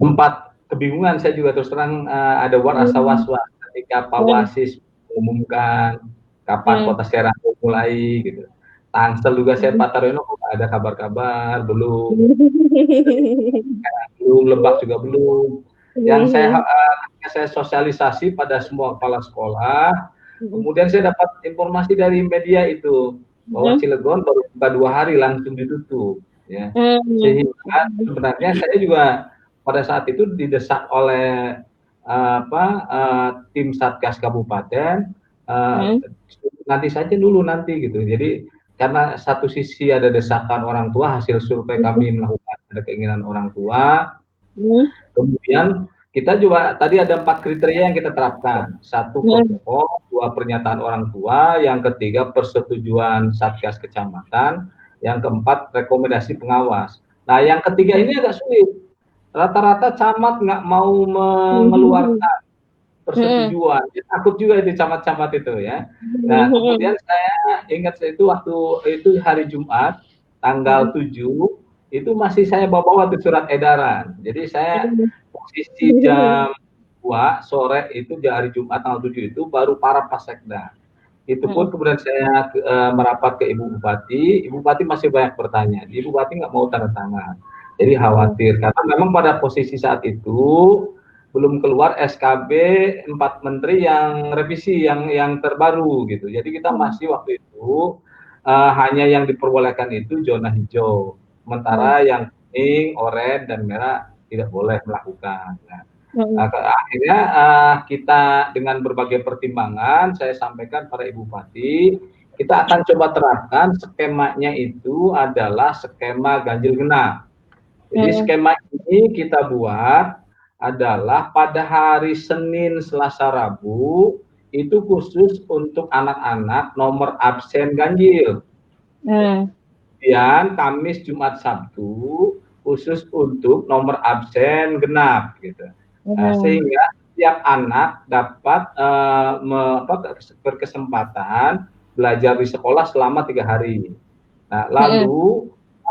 sempat kebingungan saya juga terus terang, ada asa was-was ketika Pak Wasis mengumumkan kapan kota Serang mulai gitu. Tangsel juga saya Pak Taryono ada kabar-kabar belum, Lebak juga belum. Yang saya sosialisasi pada semua kepala sekolah, kemudian saya dapat informasi dari media itu bahwa Cilegon baru buka 2 hari langsung ditutup, ya. Sehingga sebenarnya saya juga pada saat itu didesak oleh tim Satgas Kabupaten, nanti saja dulu gitu. Jadi karena satu sisi ada desakan orang tua, hasil survei kami melakukan ada keinginan orang tua. Kemudian kita juga tadi ada 4 kriteria yang kita terapkan. 1 protokol, 2 pernyataan orang tua, yang ketiga persetujuan Satgas Kecamatan, yang keempat rekomendasi pengawas. Nah, yang ketiga ini agak sulit. Rata-rata camat nggak mau mengeluarkan persetujuan. Takut juga itu camat-camat itu ya. Nah, kemudian saya ingat itu waktu itu hari Jumat tanggal 7 itu masih saya bawa tuh surat edaran. Jadi saya posisi jam 2 sore itu di hari Jumat tanggal 7 itu baru para Pasekda. Itu pun kemudian saya merapat ke Ibu Bupati masih banyak bertanya. Ibu Bupati nggak mau tanda tangan. Jadi khawatir karena memang pada posisi saat itu belum keluar SKB 4 menteri yang revisi yang terbaru gitu. Jadi kita masih waktu itu hanya yang diperbolehkan itu zona hijau. Sementara yang kuning, oranye dan merah tidak boleh melakukan. Nah, akhirnya kita dengan berbagai pertimbangan saya sampaikan pada Ibu Bupati, kita akan coba terapkan skemanya itu adalah skema ganjil genap. Jadi skema ini kita buat adalah pada hari Senin, Selasa, Rabu itu khusus untuk anak-anak nomor absen ganjil. Kemudian Kamis, Jumat, Sabtu khusus untuk nomor absen genap gitu. Sehingga setiap anak dapat berkesempatan belajar di sekolah selama 3 hari. Nah, lalu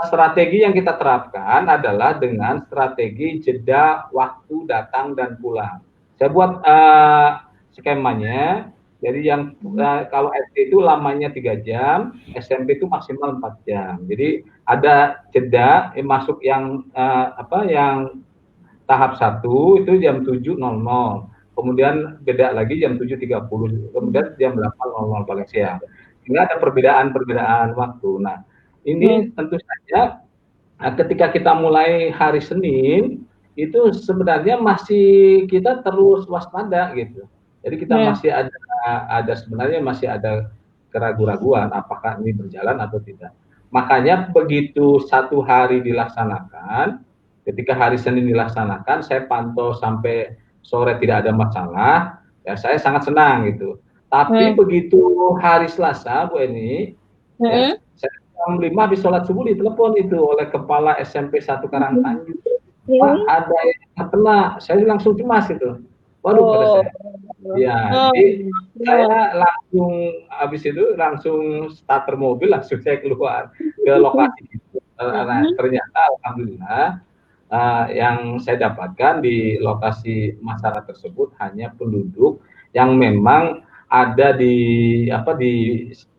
strategi yang kita terapkan adalah dengan strategi jeda waktu datang dan pulang. Saya buat skemanya. Jadi yang kalau SD itu lamanya 3 jam, SMP itu maksimal 4 jam. Jadi ada jeda masuk yang yang tahap 1 itu jam 7.00. kemudian beda lagi jam 7.30, kemudian jam 8.00 paling siang. Sehingga ada perbedaan waktu. Nah, ini tentu saja ketika kita mulai hari Senin, itu sebenarnya masih kita terus waspada gitu. Jadi kita masih sebenarnya masih ada keraguan-raguan apakah ini berjalan atau tidak. Makanya begitu satu hari dilaksanakan, ketika hari Senin dilaksanakan, saya pantau sampai sore tidak ada masalah, ya saya sangat senang gitu. Tapi begitu hari Selasa, Bu Eni, ya, saya jam 5 habis sholat subuh ditelepon itu oleh Kepala SMP 1 Karangtanjung. Pak, ada yang kena, saya langsung cemas itu. Waduh, kata saya. Ya, jadi saya langsung habis itu langsung starter mobil, langsung saya keluar ke lokasi itu. Nah, ternyata alhamdulillah yang saya dapatkan di lokasi masyarakat tersebut hanya penduduk yang memang ada di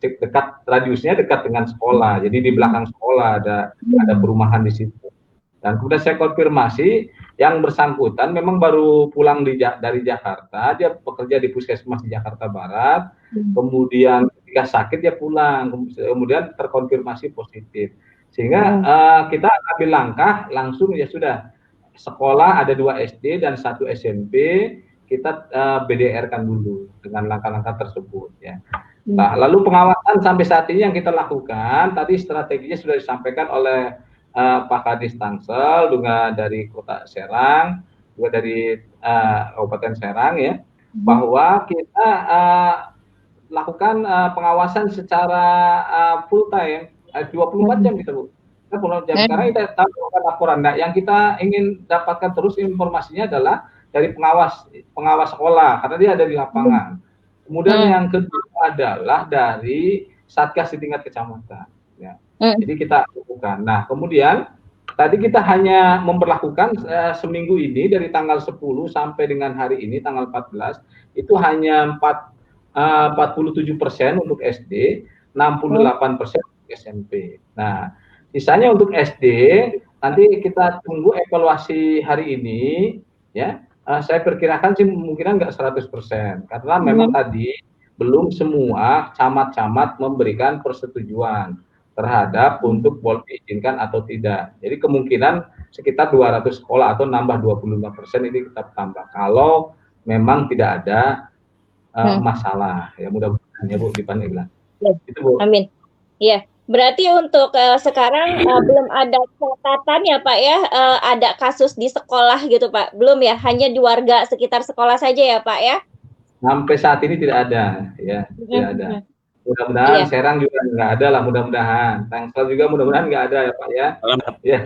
dekat radiusnya dekat dengan sekolah. Jadi di belakang sekolah ada perumahan di situ. Dan kemudian saya konfirmasi yang bersangkutan memang baru pulang dari Jakarta, dia bekerja di puskesmas di Jakarta Barat, kemudian ketika sakit dia pulang, kemudian terkonfirmasi positif. Sehingga kita ambil langkah langsung, ya sudah, sekolah ada 2 SD dan 1 SMP, kita BDR-kan dulu dengan langkah-langkah tersebut ya. Nah, lalu pengawasan sampai saat ini yang kita lakukan, tadi strateginya sudah disampaikan oleh Pak Kadis Tangsel, juga dari Kota Serang, juga dari Kabupaten Serang ya, bahwa kita lakukan pengawasan secara full time, 24 jam gitu Bu. Karena kita tahu laporan. Nah, yang kita ingin dapatkan terus informasinya adalah dari pengawas sekolah, karena dia ada di lapangan. Kemudian yang kedua adalah dari Satgas di tingkat kecamatan. Ya. Jadi kita lakukan. Nah, kemudian tadi kita hanya memperlakukan seminggu ini dari tanggal 10 sampai dengan hari ini tanggal 14 itu hanya 47% untuk SD, 68% untuk SMP. Nah, sisanya untuk SD nanti kita tunggu evaluasi hari ini ya. Saya perkirakan sih kemungkinan nggak 100% karena memang tadi belum semua camat-camat memberikan persetujuan terhadap untuk boleh diizinkan atau tidak. Jadi kemungkinan sekitar 200 sekolah atau nambah 25% ini kita tambah. Kalau memang tidak ada masalah, ya mudah-mudahan ya Bu, di Pandeglang. Ya. Itu Bu. Amin. Iya. Berarti untuk sekarang belum ada catatan ya Pak ya, ada kasus di sekolah gitu Pak? Belum ya, hanya di warga sekitar sekolah saja ya Pak ya? Sampai saat ini tidak ada, ya, tidak ada. Mudah-mudahan Serang juga nggak ada lah, mudah-mudahan. Tangsel juga mudah-mudahan nggak ada ya Pak ya. Ya.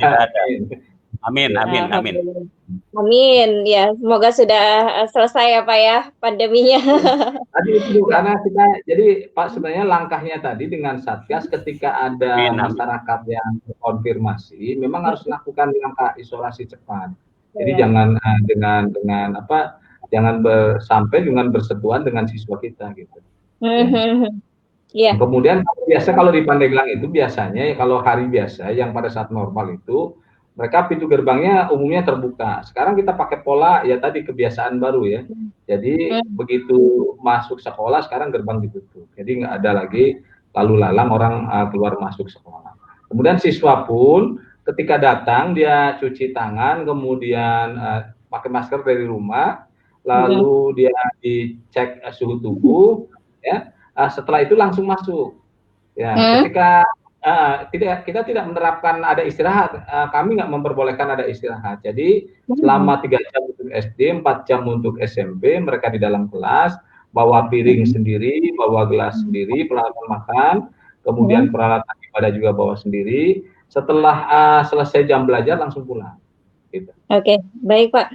Amin, amin, amin. Amin, ya semoga sudah selesai ya Pak ya pandeminya. Tadi itu karena kita, jadi Pak sebenarnya langkahnya tadi dengan Satgas ketika ada masyarakat yang terkonfirmasi, memang harus melakukan langkah isolasi cepat. Jadi jangan jangan sampai dengan bersentuhan dengan siswa kita gitu. Yeah. Kemudian biasa kalau di Pandeglang itu biasanya kalau hari biasa yang pada saat normal itu mereka pintu gerbangnya umumnya terbuka. Sekarang kita pakai pola ya tadi kebiasaan baru ya. Jadi begitu masuk sekolah sekarang gerbang ditutup. Jadi nggak ada lagi lalu lalang orang keluar masuk sekolah. Kemudian siswa pun ketika datang dia cuci tangan, kemudian pakai masker dari rumah, lalu dia dicek suhu tubuh ya. Setelah itu langsung masuk. Ya, ketika kita tidak menerapkan ada istirahat, kami nggak memperbolehkan ada istirahat. Jadi selama 3 jam untuk SD, 4 jam untuk SMP, mereka di dalam kelas, bawa piring sendiri, bawa gelas sendiri, peralatan makan, kemudian peralatan ibadah juga bawa sendiri. Setelah selesai jam belajar langsung pulang. Gitu. Oke, baik Pak.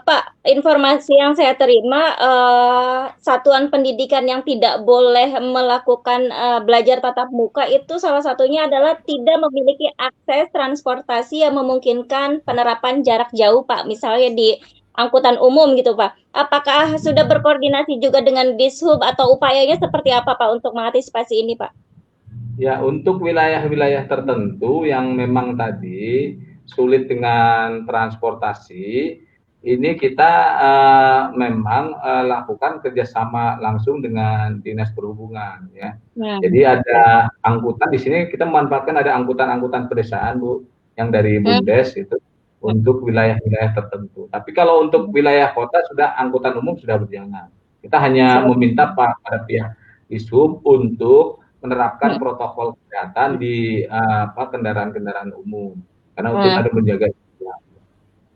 Pak, informasi yang saya terima, satuan pendidikan yang tidak boleh melakukan belajar tatap muka itu salah satunya adalah tidak memiliki akses transportasi yang memungkinkan penerapan jarak jauh, Pak. Misalnya di angkutan umum gitu, Pak. Apakah sudah berkoordinasi juga dengan Dishub atau upayanya seperti apa, Pak, untuk mengantisipasi ini, Pak? Ya, untuk wilayah-wilayah tertentu yang memang tadi sulit dengan transportasi, ini kita memang lakukan kerjasama langsung dengan Dinas Perhubungan ya. Jadi ada angkutan di sini kita memanfaatkan ada angkutan-angkutan pedesaan Bu yang dari BUMDes itu untuk wilayah-wilayah tertentu. Tapi kalau untuk wilayah kota sudah angkutan umum sudah berjalan. Kita hanya meminta pada pihak Dishub untuk menerapkan protokol kesehatan di kendaraan-kendaraan umum karena untuk ada menjaga.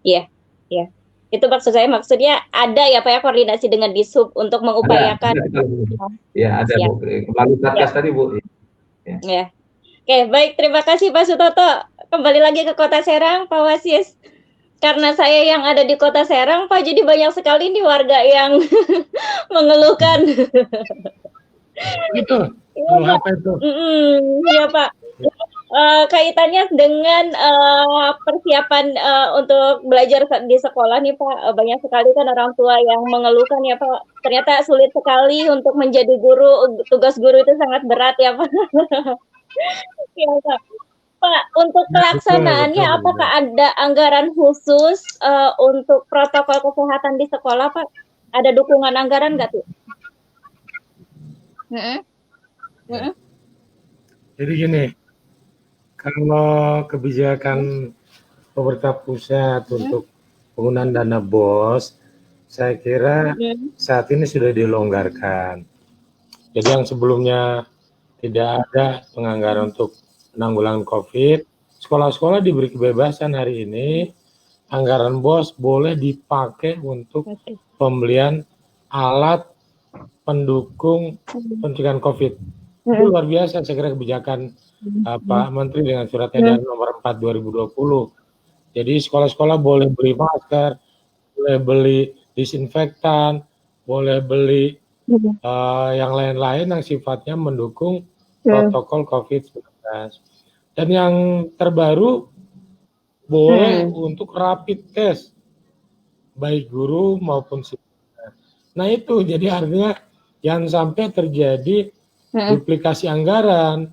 Iya, iya. Itu maksud saya, maksudnya ada ya Pak ya koordinasi dengan Dishub untuk mengupayakan. Ya ada Bu, melalui Satgas tadi Bu. Ya. Oke, baik, terima kasih Pak Sutoto. Kembali lagi ke Kota Serang, Pak Wasis. Karena saya yang ada di Kota Serang, Pak, jadi banyak sekali nih warga yang mengeluhkan. Gitu. Apa itu? Iya Pak. Kaitannya dengan persiapan untuk belajar di sekolah nih Pak, banyak sekali kan orang tua yang mengeluhkan ya Pak, ternyata sulit sekali untuk menjadi guru, tugas guru itu sangat berat ya Pak. Ya Pak. Pak, untuk pelaksanaannya apakah ada anggaran khusus untuk protokol kesehatan di sekolah Pak? Ada dukungan anggaran nggak tuh? Jadi gini, kalau kebijakan pemerintah pusat untuk penggunaan dana BOS, saya kira saat ini sudah dilonggarkan. Jadi yang sebelumnya tidak ada penganggaran untuk penanggulangan COVID, sekolah-sekolah diberi kebebasan hari ini, anggaran BOS boleh dipakai untuk pembelian alat pendukung pencegahan COVID. Itu luar biasa, saya kira kebijakan Pak Menteri dengan surat edaran nomor 4 2020. Jadi sekolah-sekolah boleh beli masker, boleh beli disinfektan, boleh beli yang lain-lain yang sifatnya mendukung protokol COVID-19. Dan yang terbaru boleh untuk rapid test baik guru maupun siswa. Nah itu jadi artinya jangan sampai terjadi duplikasi anggaran.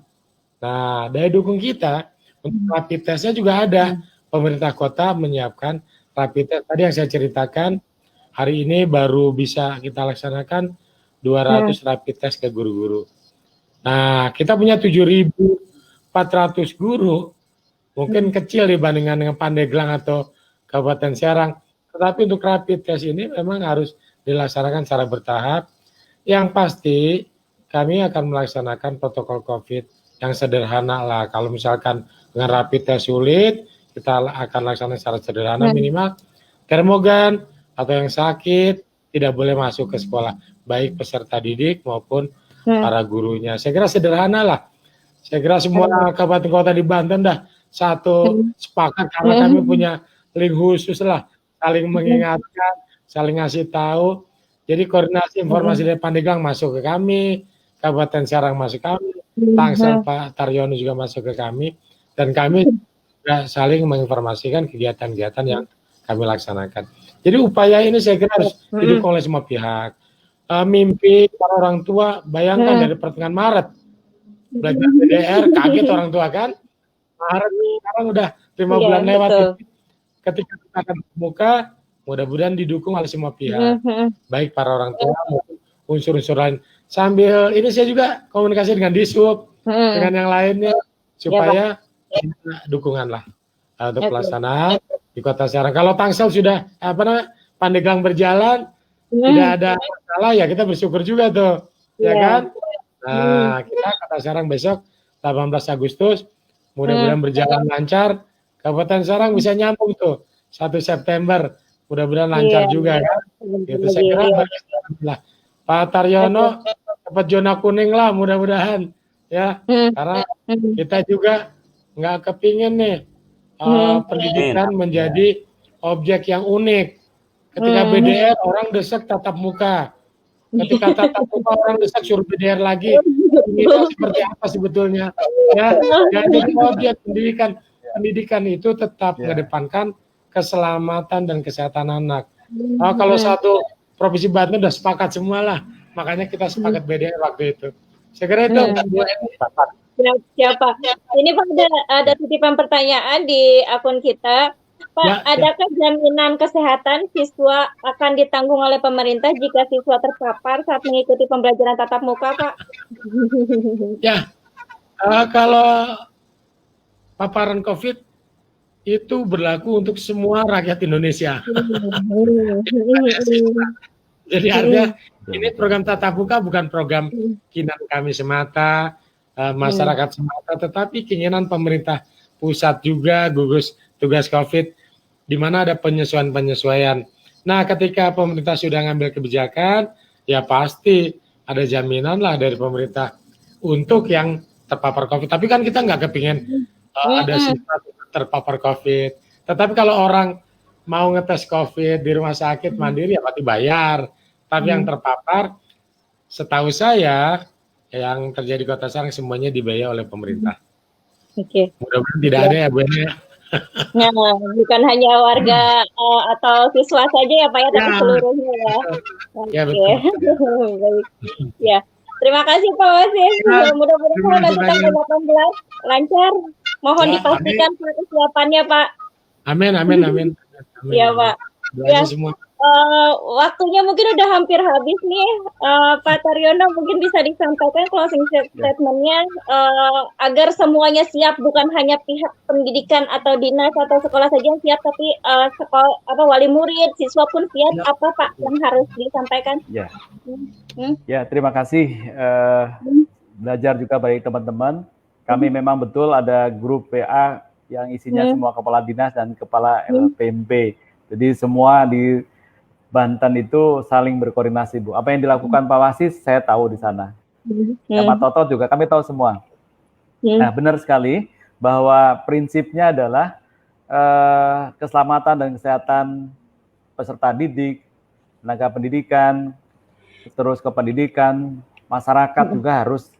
Nah, daya dukung kita untuk rapid testnya juga ada. Pemerintah kota menyiapkan rapid test. Tadi yang saya ceritakan, hari ini baru bisa kita laksanakan 200 rapid test ke guru-guru. Nah, kita punya 7.400 guru, mungkin kecil dibandingkan dengan Pandeglang atau Kabupaten Serang. Tetapi untuk rapid test ini memang harus dilaksanakan secara bertahap. Yang pasti, kami akan melaksanakan protokol COVID yang sederhana lah. Kalau misalkan dengan rapid test sulit, kita akan laksanakan secara sederhana, minimal termogan atau yang sakit tidak boleh masuk ke sekolah, baik peserta didik maupun para gurunya. Saya kira sederhana lah. Saya kira semua kabupaten kota di Banten dah satu sepakat karena kami punya link khusus lah, saling mengingatkan, saling ngasih tahu. Jadi koordinasi informasi dari Pandeglang masuk ke kami, Kabupaten Serang masuk ke kami, Tangsel Pak Taryono juga masuk ke kami, dan kami juga saling menginformasikan kegiatan-kegiatan yang kami laksanakan. Jadi upaya ini saya kira harus didukung oleh semua pihak. Mimpi para orang tua, bayangkan dari pertengahan Maret belajar PDR, kaget orang tua kan? Maret sekarang udah 5 bulan lewat. Ketika kita akan buka, mudah-mudahan didukung oleh semua pihak, baik para orang tua maupun unsur-unsur lain. Sambil ini saya juga komunikasi dengan Dishub, dengan yang lainnya, supaya dukungan lah untuk pelaksanaan di Kota Serang. Kalau Tangsel sudah Pandeglang berjalan, tidak ada masalah, ya kita bersyukur juga tuh, ya kan? Nah, kita Kota Serang besok 18 Agustus, mudah-mudahan berjalan lancar. Kabupaten Serang bisa nyambung tuh 1 September, mudah-mudahan lancar juga kan? Itu saya kira lah. Pak Taryono dapat zona kuning lah mudah-mudahan ya, karena kita juga nggak kepingin nih pendidikan menjadi objek yang unik. Ketika BDR orang desek tatap muka, ketika tatap muka orang desek suruh BDR lagi. Ini seperti apa sebetulnya? Ya, jadi objek pendidikan. Pendidikan itu tetap mengedepankan keselamatan dan kesehatan anak. Kalau satu Provinsi Banten udah sepakat semua lah, makanya kita sepakat BDR waktu itu. Saya kira itu. Siapa? Ini Pak ada titipan pertanyaan di akun kita. Pak, adakah jaminan kesehatan siswa akan ditanggung oleh pemerintah jika siswa terpapar saat mengikuti pembelajaran tatap muka, Pak? Ya, kalau paparan COVID itu berlaku untuk semua rakyat Indonesia. Jadi artinya ini program tatap muka bukan program keinginan kami semata, masyarakat semata, tetapi keinginan pemerintah pusat juga, gugus tugas COVID, di mana ada penyesuaian-penyesuaian. Nah, ketika pemerintah sudah ngambil kebijakan, ya pasti ada jaminan lah dari pemerintah untuk yang terpapar COVID. Tapi kan kita nggak kepingin ada siswa terpapar COVID. Tetapi kalau orang mau ngetes COVID di rumah sakit mandiri ya pasti bayar. Tapi yang terpapar, setahu saya yang terjadi di Kota Serang semuanya dibayar oleh pemerintah. Oke. Mudah-mudahan tidak ada ya Bu Eni. Nah, bukan hanya warga atau siswa saja ya Pak ya, tapi seluruhnya ya. Ya betul. Baik. Ya. Terima kasih Pak Wasis. Mudah-mudahan nanti tanggal 18 lancar. Mohon dipastikan persiapannya Pak. Amin. Iya Pak. Ya. Semua. Waktunya mungkin udah hampir habis nih, Pak Taryono, mungkin bisa disampaikan closing statement-nya agar semuanya siap, bukan hanya pihak pendidikan atau dinas atau sekolah saja yang siap, tapi wali murid, siswa pun siap. Apa Pak yang harus disampaikan? Ya, terima kasih. Belajar juga bagi teman-teman. Kami memang betul ada grup PA yang isinya semua kepala dinas dan kepala LPMP. Jadi semua di Banten itu saling berkoordinasi, Bu. Apa yang dilakukan Pak Wasis, saya tahu di sana. Pak Toto juga kami tahu semua. Nah, benar sekali bahwa prinsipnya adalah keselamatan dan kesehatan peserta didik, tenaga pendidikan, terus kependidikan, masyarakat juga harus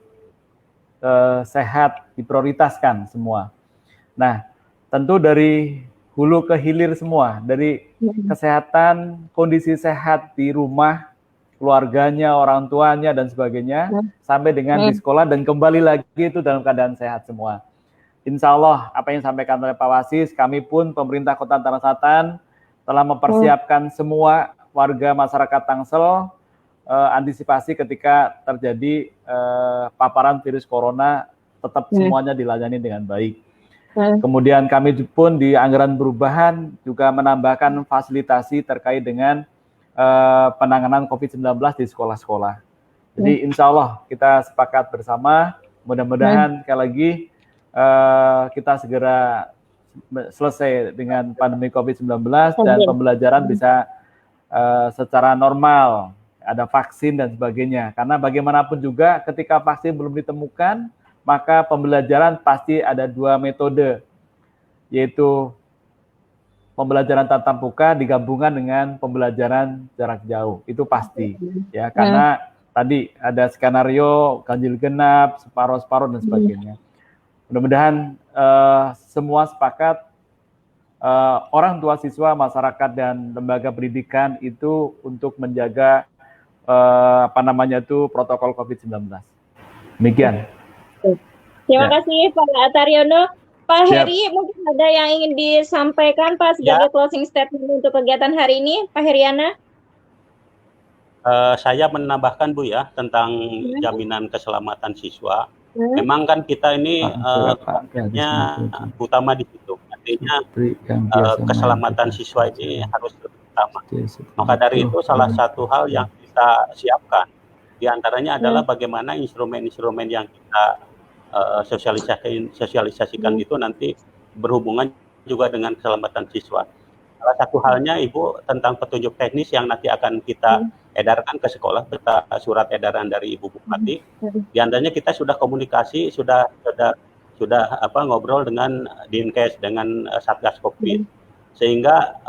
sehat, diprioritaskan semua. Nah, tentu dari hulu ke hilir semua, dari kesehatan, kondisi sehat di rumah, keluarganya, orang tuanya, dan sebagainya, sampai dengan di sekolah, dan kembali lagi itu dalam keadaan sehat semua. Insya Allah, apa yang disampaikan oleh Pak Wasis, kami pun pemerintah Kota Tangerang Selatan telah mempersiapkan semua warga masyarakat Tangsel, antisipasi ketika terjadi paparan virus corona, tetap semuanya dilayani dengan baik. Kemudian kami pun di anggaran perubahan juga menambahkan fasilitasi terkait dengan penanganan COVID-19 di sekolah-sekolah. Jadi insya Allah kita sepakat bersama, mudah-mudahan sekali lagi kita segera selesai dengan pandemi COVID-19 dan pembelajaran bisa secara normal, ada vaksin dan sebagainya. Karena bagaimanapun juga ketika vaksin belum ditemukan, maka pembelajaran pasti ada dua metode, yaitu pembelajaran tatap muka digabungkan dengan pembelajaran jarak jauh. Itu pasti, ya, karena tadi ada skenario ganjil genap, separuh-separuh dan sebagainya. Mudah-mudahan semua sepakat, orang tua siswa, masyarakat dan lembaga pendidikan itu untuk menjaga protokol COVID-19. Demikian. Terima kasih Pak Taryono. Pak Heri, mungkin ada yang ingin disampaikan Pak sebagai closing statement untuk kegiatan hari ini, Pak Heriana? Saya menambahkan Bu ya tentang jaminan keselamatan siswa. Memang kan kita ini utama di situ. Artinya keselamatan siswa ini harus utama. Maka dari itu salah satu hal yang kita siapkan di antaranya adalah bagaimana instrumen-instrumen yang kita sosialisasikan itu nanti berhubungan juga dengan keselamatan siswa. Salah satu halnya Ibu tentang petunjuk teknis yang nanti akan kita edarkan ke sekolah serta surat edaran dari Ibu Bupati. Di antaranya kita sudah komunikasi, sudah ngobrol dengan Dinkes, dengan Satgas Covid, sehingga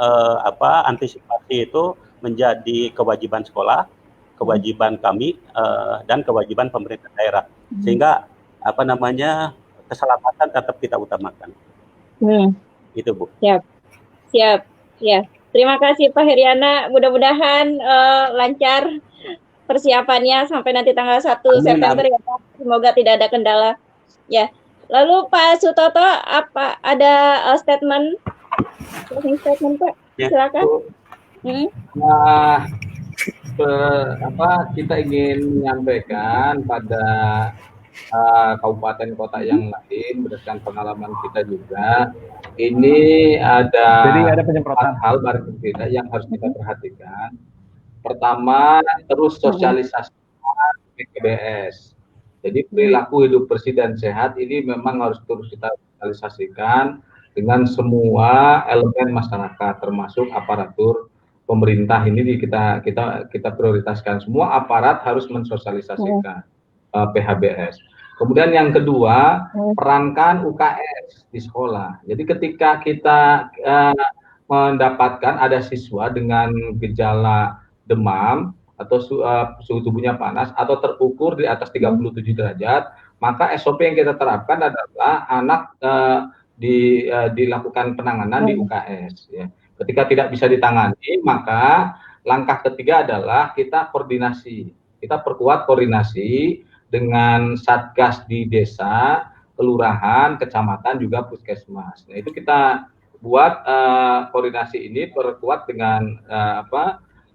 antisipasi itu menjadi kewajiban sekolah, kewajiban kami dan kewajiban pemerintah daerah, sehingga keselamatan tetap kita utamakan. Itu Bu. Siap. Ya. Terima kasih Pak Heriana. Mudah-mudahan lancar persiapannya sampai nanti tanggal 1 September ya Pak. Semoga tidak ada kendala. Ya. Lalu Pak Sutoto, apa ada statement? Closing statement Pak, Ya. silakan. Nah, kita ingin menyampaikan pada kabupaten kota yang lain berdasarkan pengalaman kita juga, ini ada 4 hal berbeda yang harus kita perhatikan. Pertama, terus sosialisasi PKBS. Jadi perilaku hidup bersih dan sehat ini memang harus terus kita sosialisasikan dengan semua elemen masyarakat, termasuk aparatur pemerintah. Ini kita prioritaskan, semua aparat harus mensosialisasikan PHBS. Kemudian yang kedua, perankan UKS di sekolah. Jadi ketika kita mendapatkan ada siswa dengan gejala demam atau suhu tubuhnya panas atau terukur di atas 37 derajat, maka SOP yang kita terapkan adalah anak dilakukan penanganan di UKS. Ya. Ketika tidak bisa ditangani, maka langkah ketiga adalah kita koordinasi. Kita perkuat koordinasi dengan satgas di desa, kelurahan, kecamatan, juga puskesmas. Nah, itu kita buat koordinasi ini perkuat dengan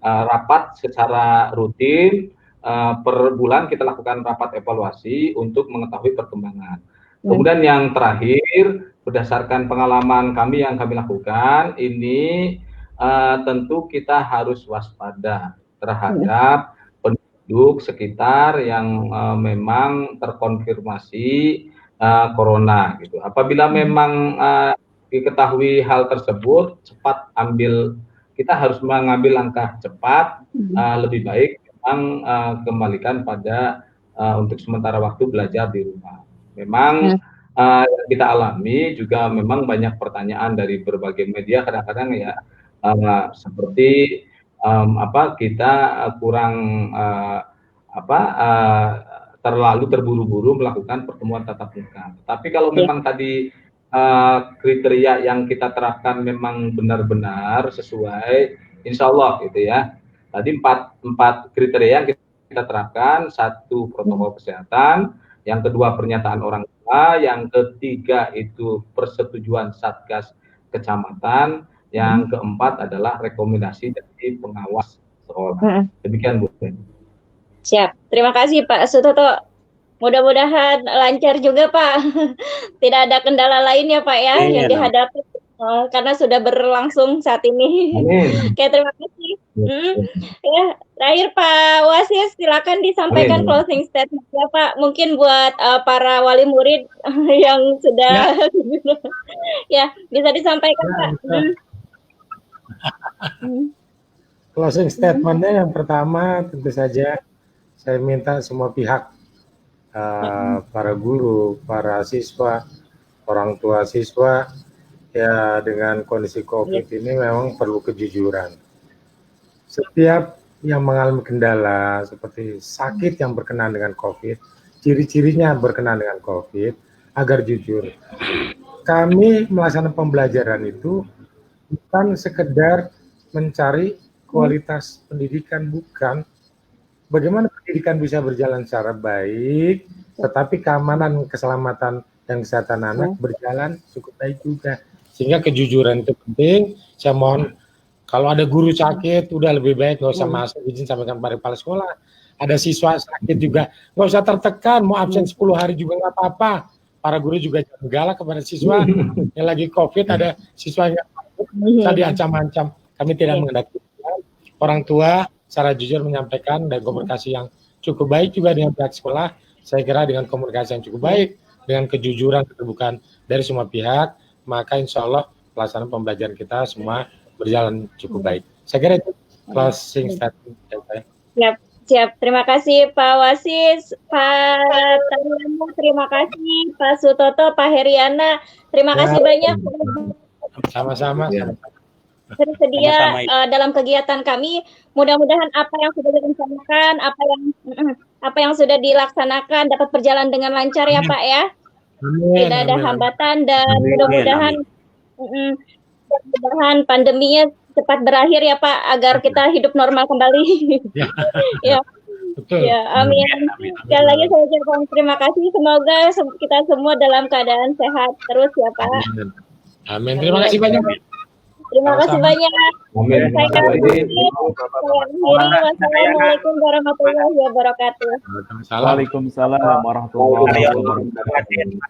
rapat secara rutin. Per bulan kita lakukan rapat evaluasi untuk mengetahui perkembangan. Kemudian yang terakhir, berdasarkan pengalaman kami yang kami lakukan, ini tentu kita harus waspada terhadap penduduk sekitar yang memang terkonfirmasi corona gitu. Apabila memang diketahui hal tersebut, cepat kita harus mengambil langkah cepat, lebih baik memang kembalikan pada untuk sementara waktu belajar di rumah. Memang kita alami juga memang banyak pertanyaan dari berbagai media, kadang-kadang ya seperti kita kurang terlalu terburu-buru melakukan pertemuan tatap muka. Tapi kalau memang tadi kriteria yang kita terapkan memang benar-benar sesuai, insya Allah gitu ya. Tadi empat kriteria yang kita terapkan: 1, protokol kesehatan; yang kedua, pernyataan orang tua; yang ketiga itu persetujuan satgas kecamatan; yang keempat adalah rekomendasi dari pengawas sekolah. Demikian Bu. Siap, terima kasih Pak Sutoto. Mudah-mudahan lancar juga Pak. Tidak ada kendala lain ya Pak ya yang dihadapi karena sudah berlangsung saat ini. Oke, terima kasih. Ya, terakhir Pak Wasis, silakan disampaikan closing statement ya Pak. Mungkin buat para wali murid yang sudah ya bisa disampaikan Pak. Closing statementnya yang pertama tentu saja saya minta semua pihak, para guru, para siswa, orang tua siswa, ya dengan kondisi COVID ini memang perlu kejujuran. Setiap yang mengalami kendala seperti sakit yang berkenaan dengan COVID, ciri-cirinya berkenaan dengan COVID, agar jujur. Kami melaksanakan pembelajaran itu bukan sekedar mencari kualitas pendidikan, bukan. Bagaimana pendidikan bisa berjalan secara baik, tetapi keamanan, keselamatan, dan kesehatan anak berjalan cukup baik juga. Sehingga kejujuran itu penting. Saya mohon, kalau ada guru sakit, udah lebih baik nggak usah masuk, izin sampaikan pada kepala sekolah. Ada siswa sakit juga, nggak usah tertekan, mau absen 10 hari juga nggak apa-apa. Para guru juga jangan galak kepada siswa yang lagi COVID, ada siswa yang bisa diancam-ancam. Kami tidak menghendaki. Orang tua secara jujur menyampaikan dan komunikasi yang cukup baik juga dengan pihak sekolah. Saya kira dengan komunikasi yang cukup baik, dengan kejujuran, keterbukaan dari semua pihak, maka insya Allah pelaksanaan pembelajaran kita semua berjalan cukup baik. Saya kira itu closing statement saya. Siap. Terima kasih Pak Wasis, Pak Taryono, terima kasih Pak Sutoto, Pak Heriana, terima kasih banyak. Sama-sama. Bersedia dalam kegiatan kami. Mudah-mudahan apa yang sudah direncanakan, apa yang sudah dilaksanakan dapat berjalan dengan lancar ya Pak ya. Tidak ada hambatan dan mudah-mudahan pandeminya cepat berakhir ya Pak, agar kita hidup normal kembali. Ya. Betul. Ya, amin. Sekali lagi saya ucapkan terima kasih. Semoga kita semua dalam keadaan sehat terus ya Pak. Amin. Terima kasih banyak. Terima kasih Sama-sama. banyak. Amin. Saya akhiri. Wassalamualaikum warahmatullahi wabarakatuh. Waalaikumsalam. Waalaikumsalam warahmatullahi wabarakatuh. Terima kasih.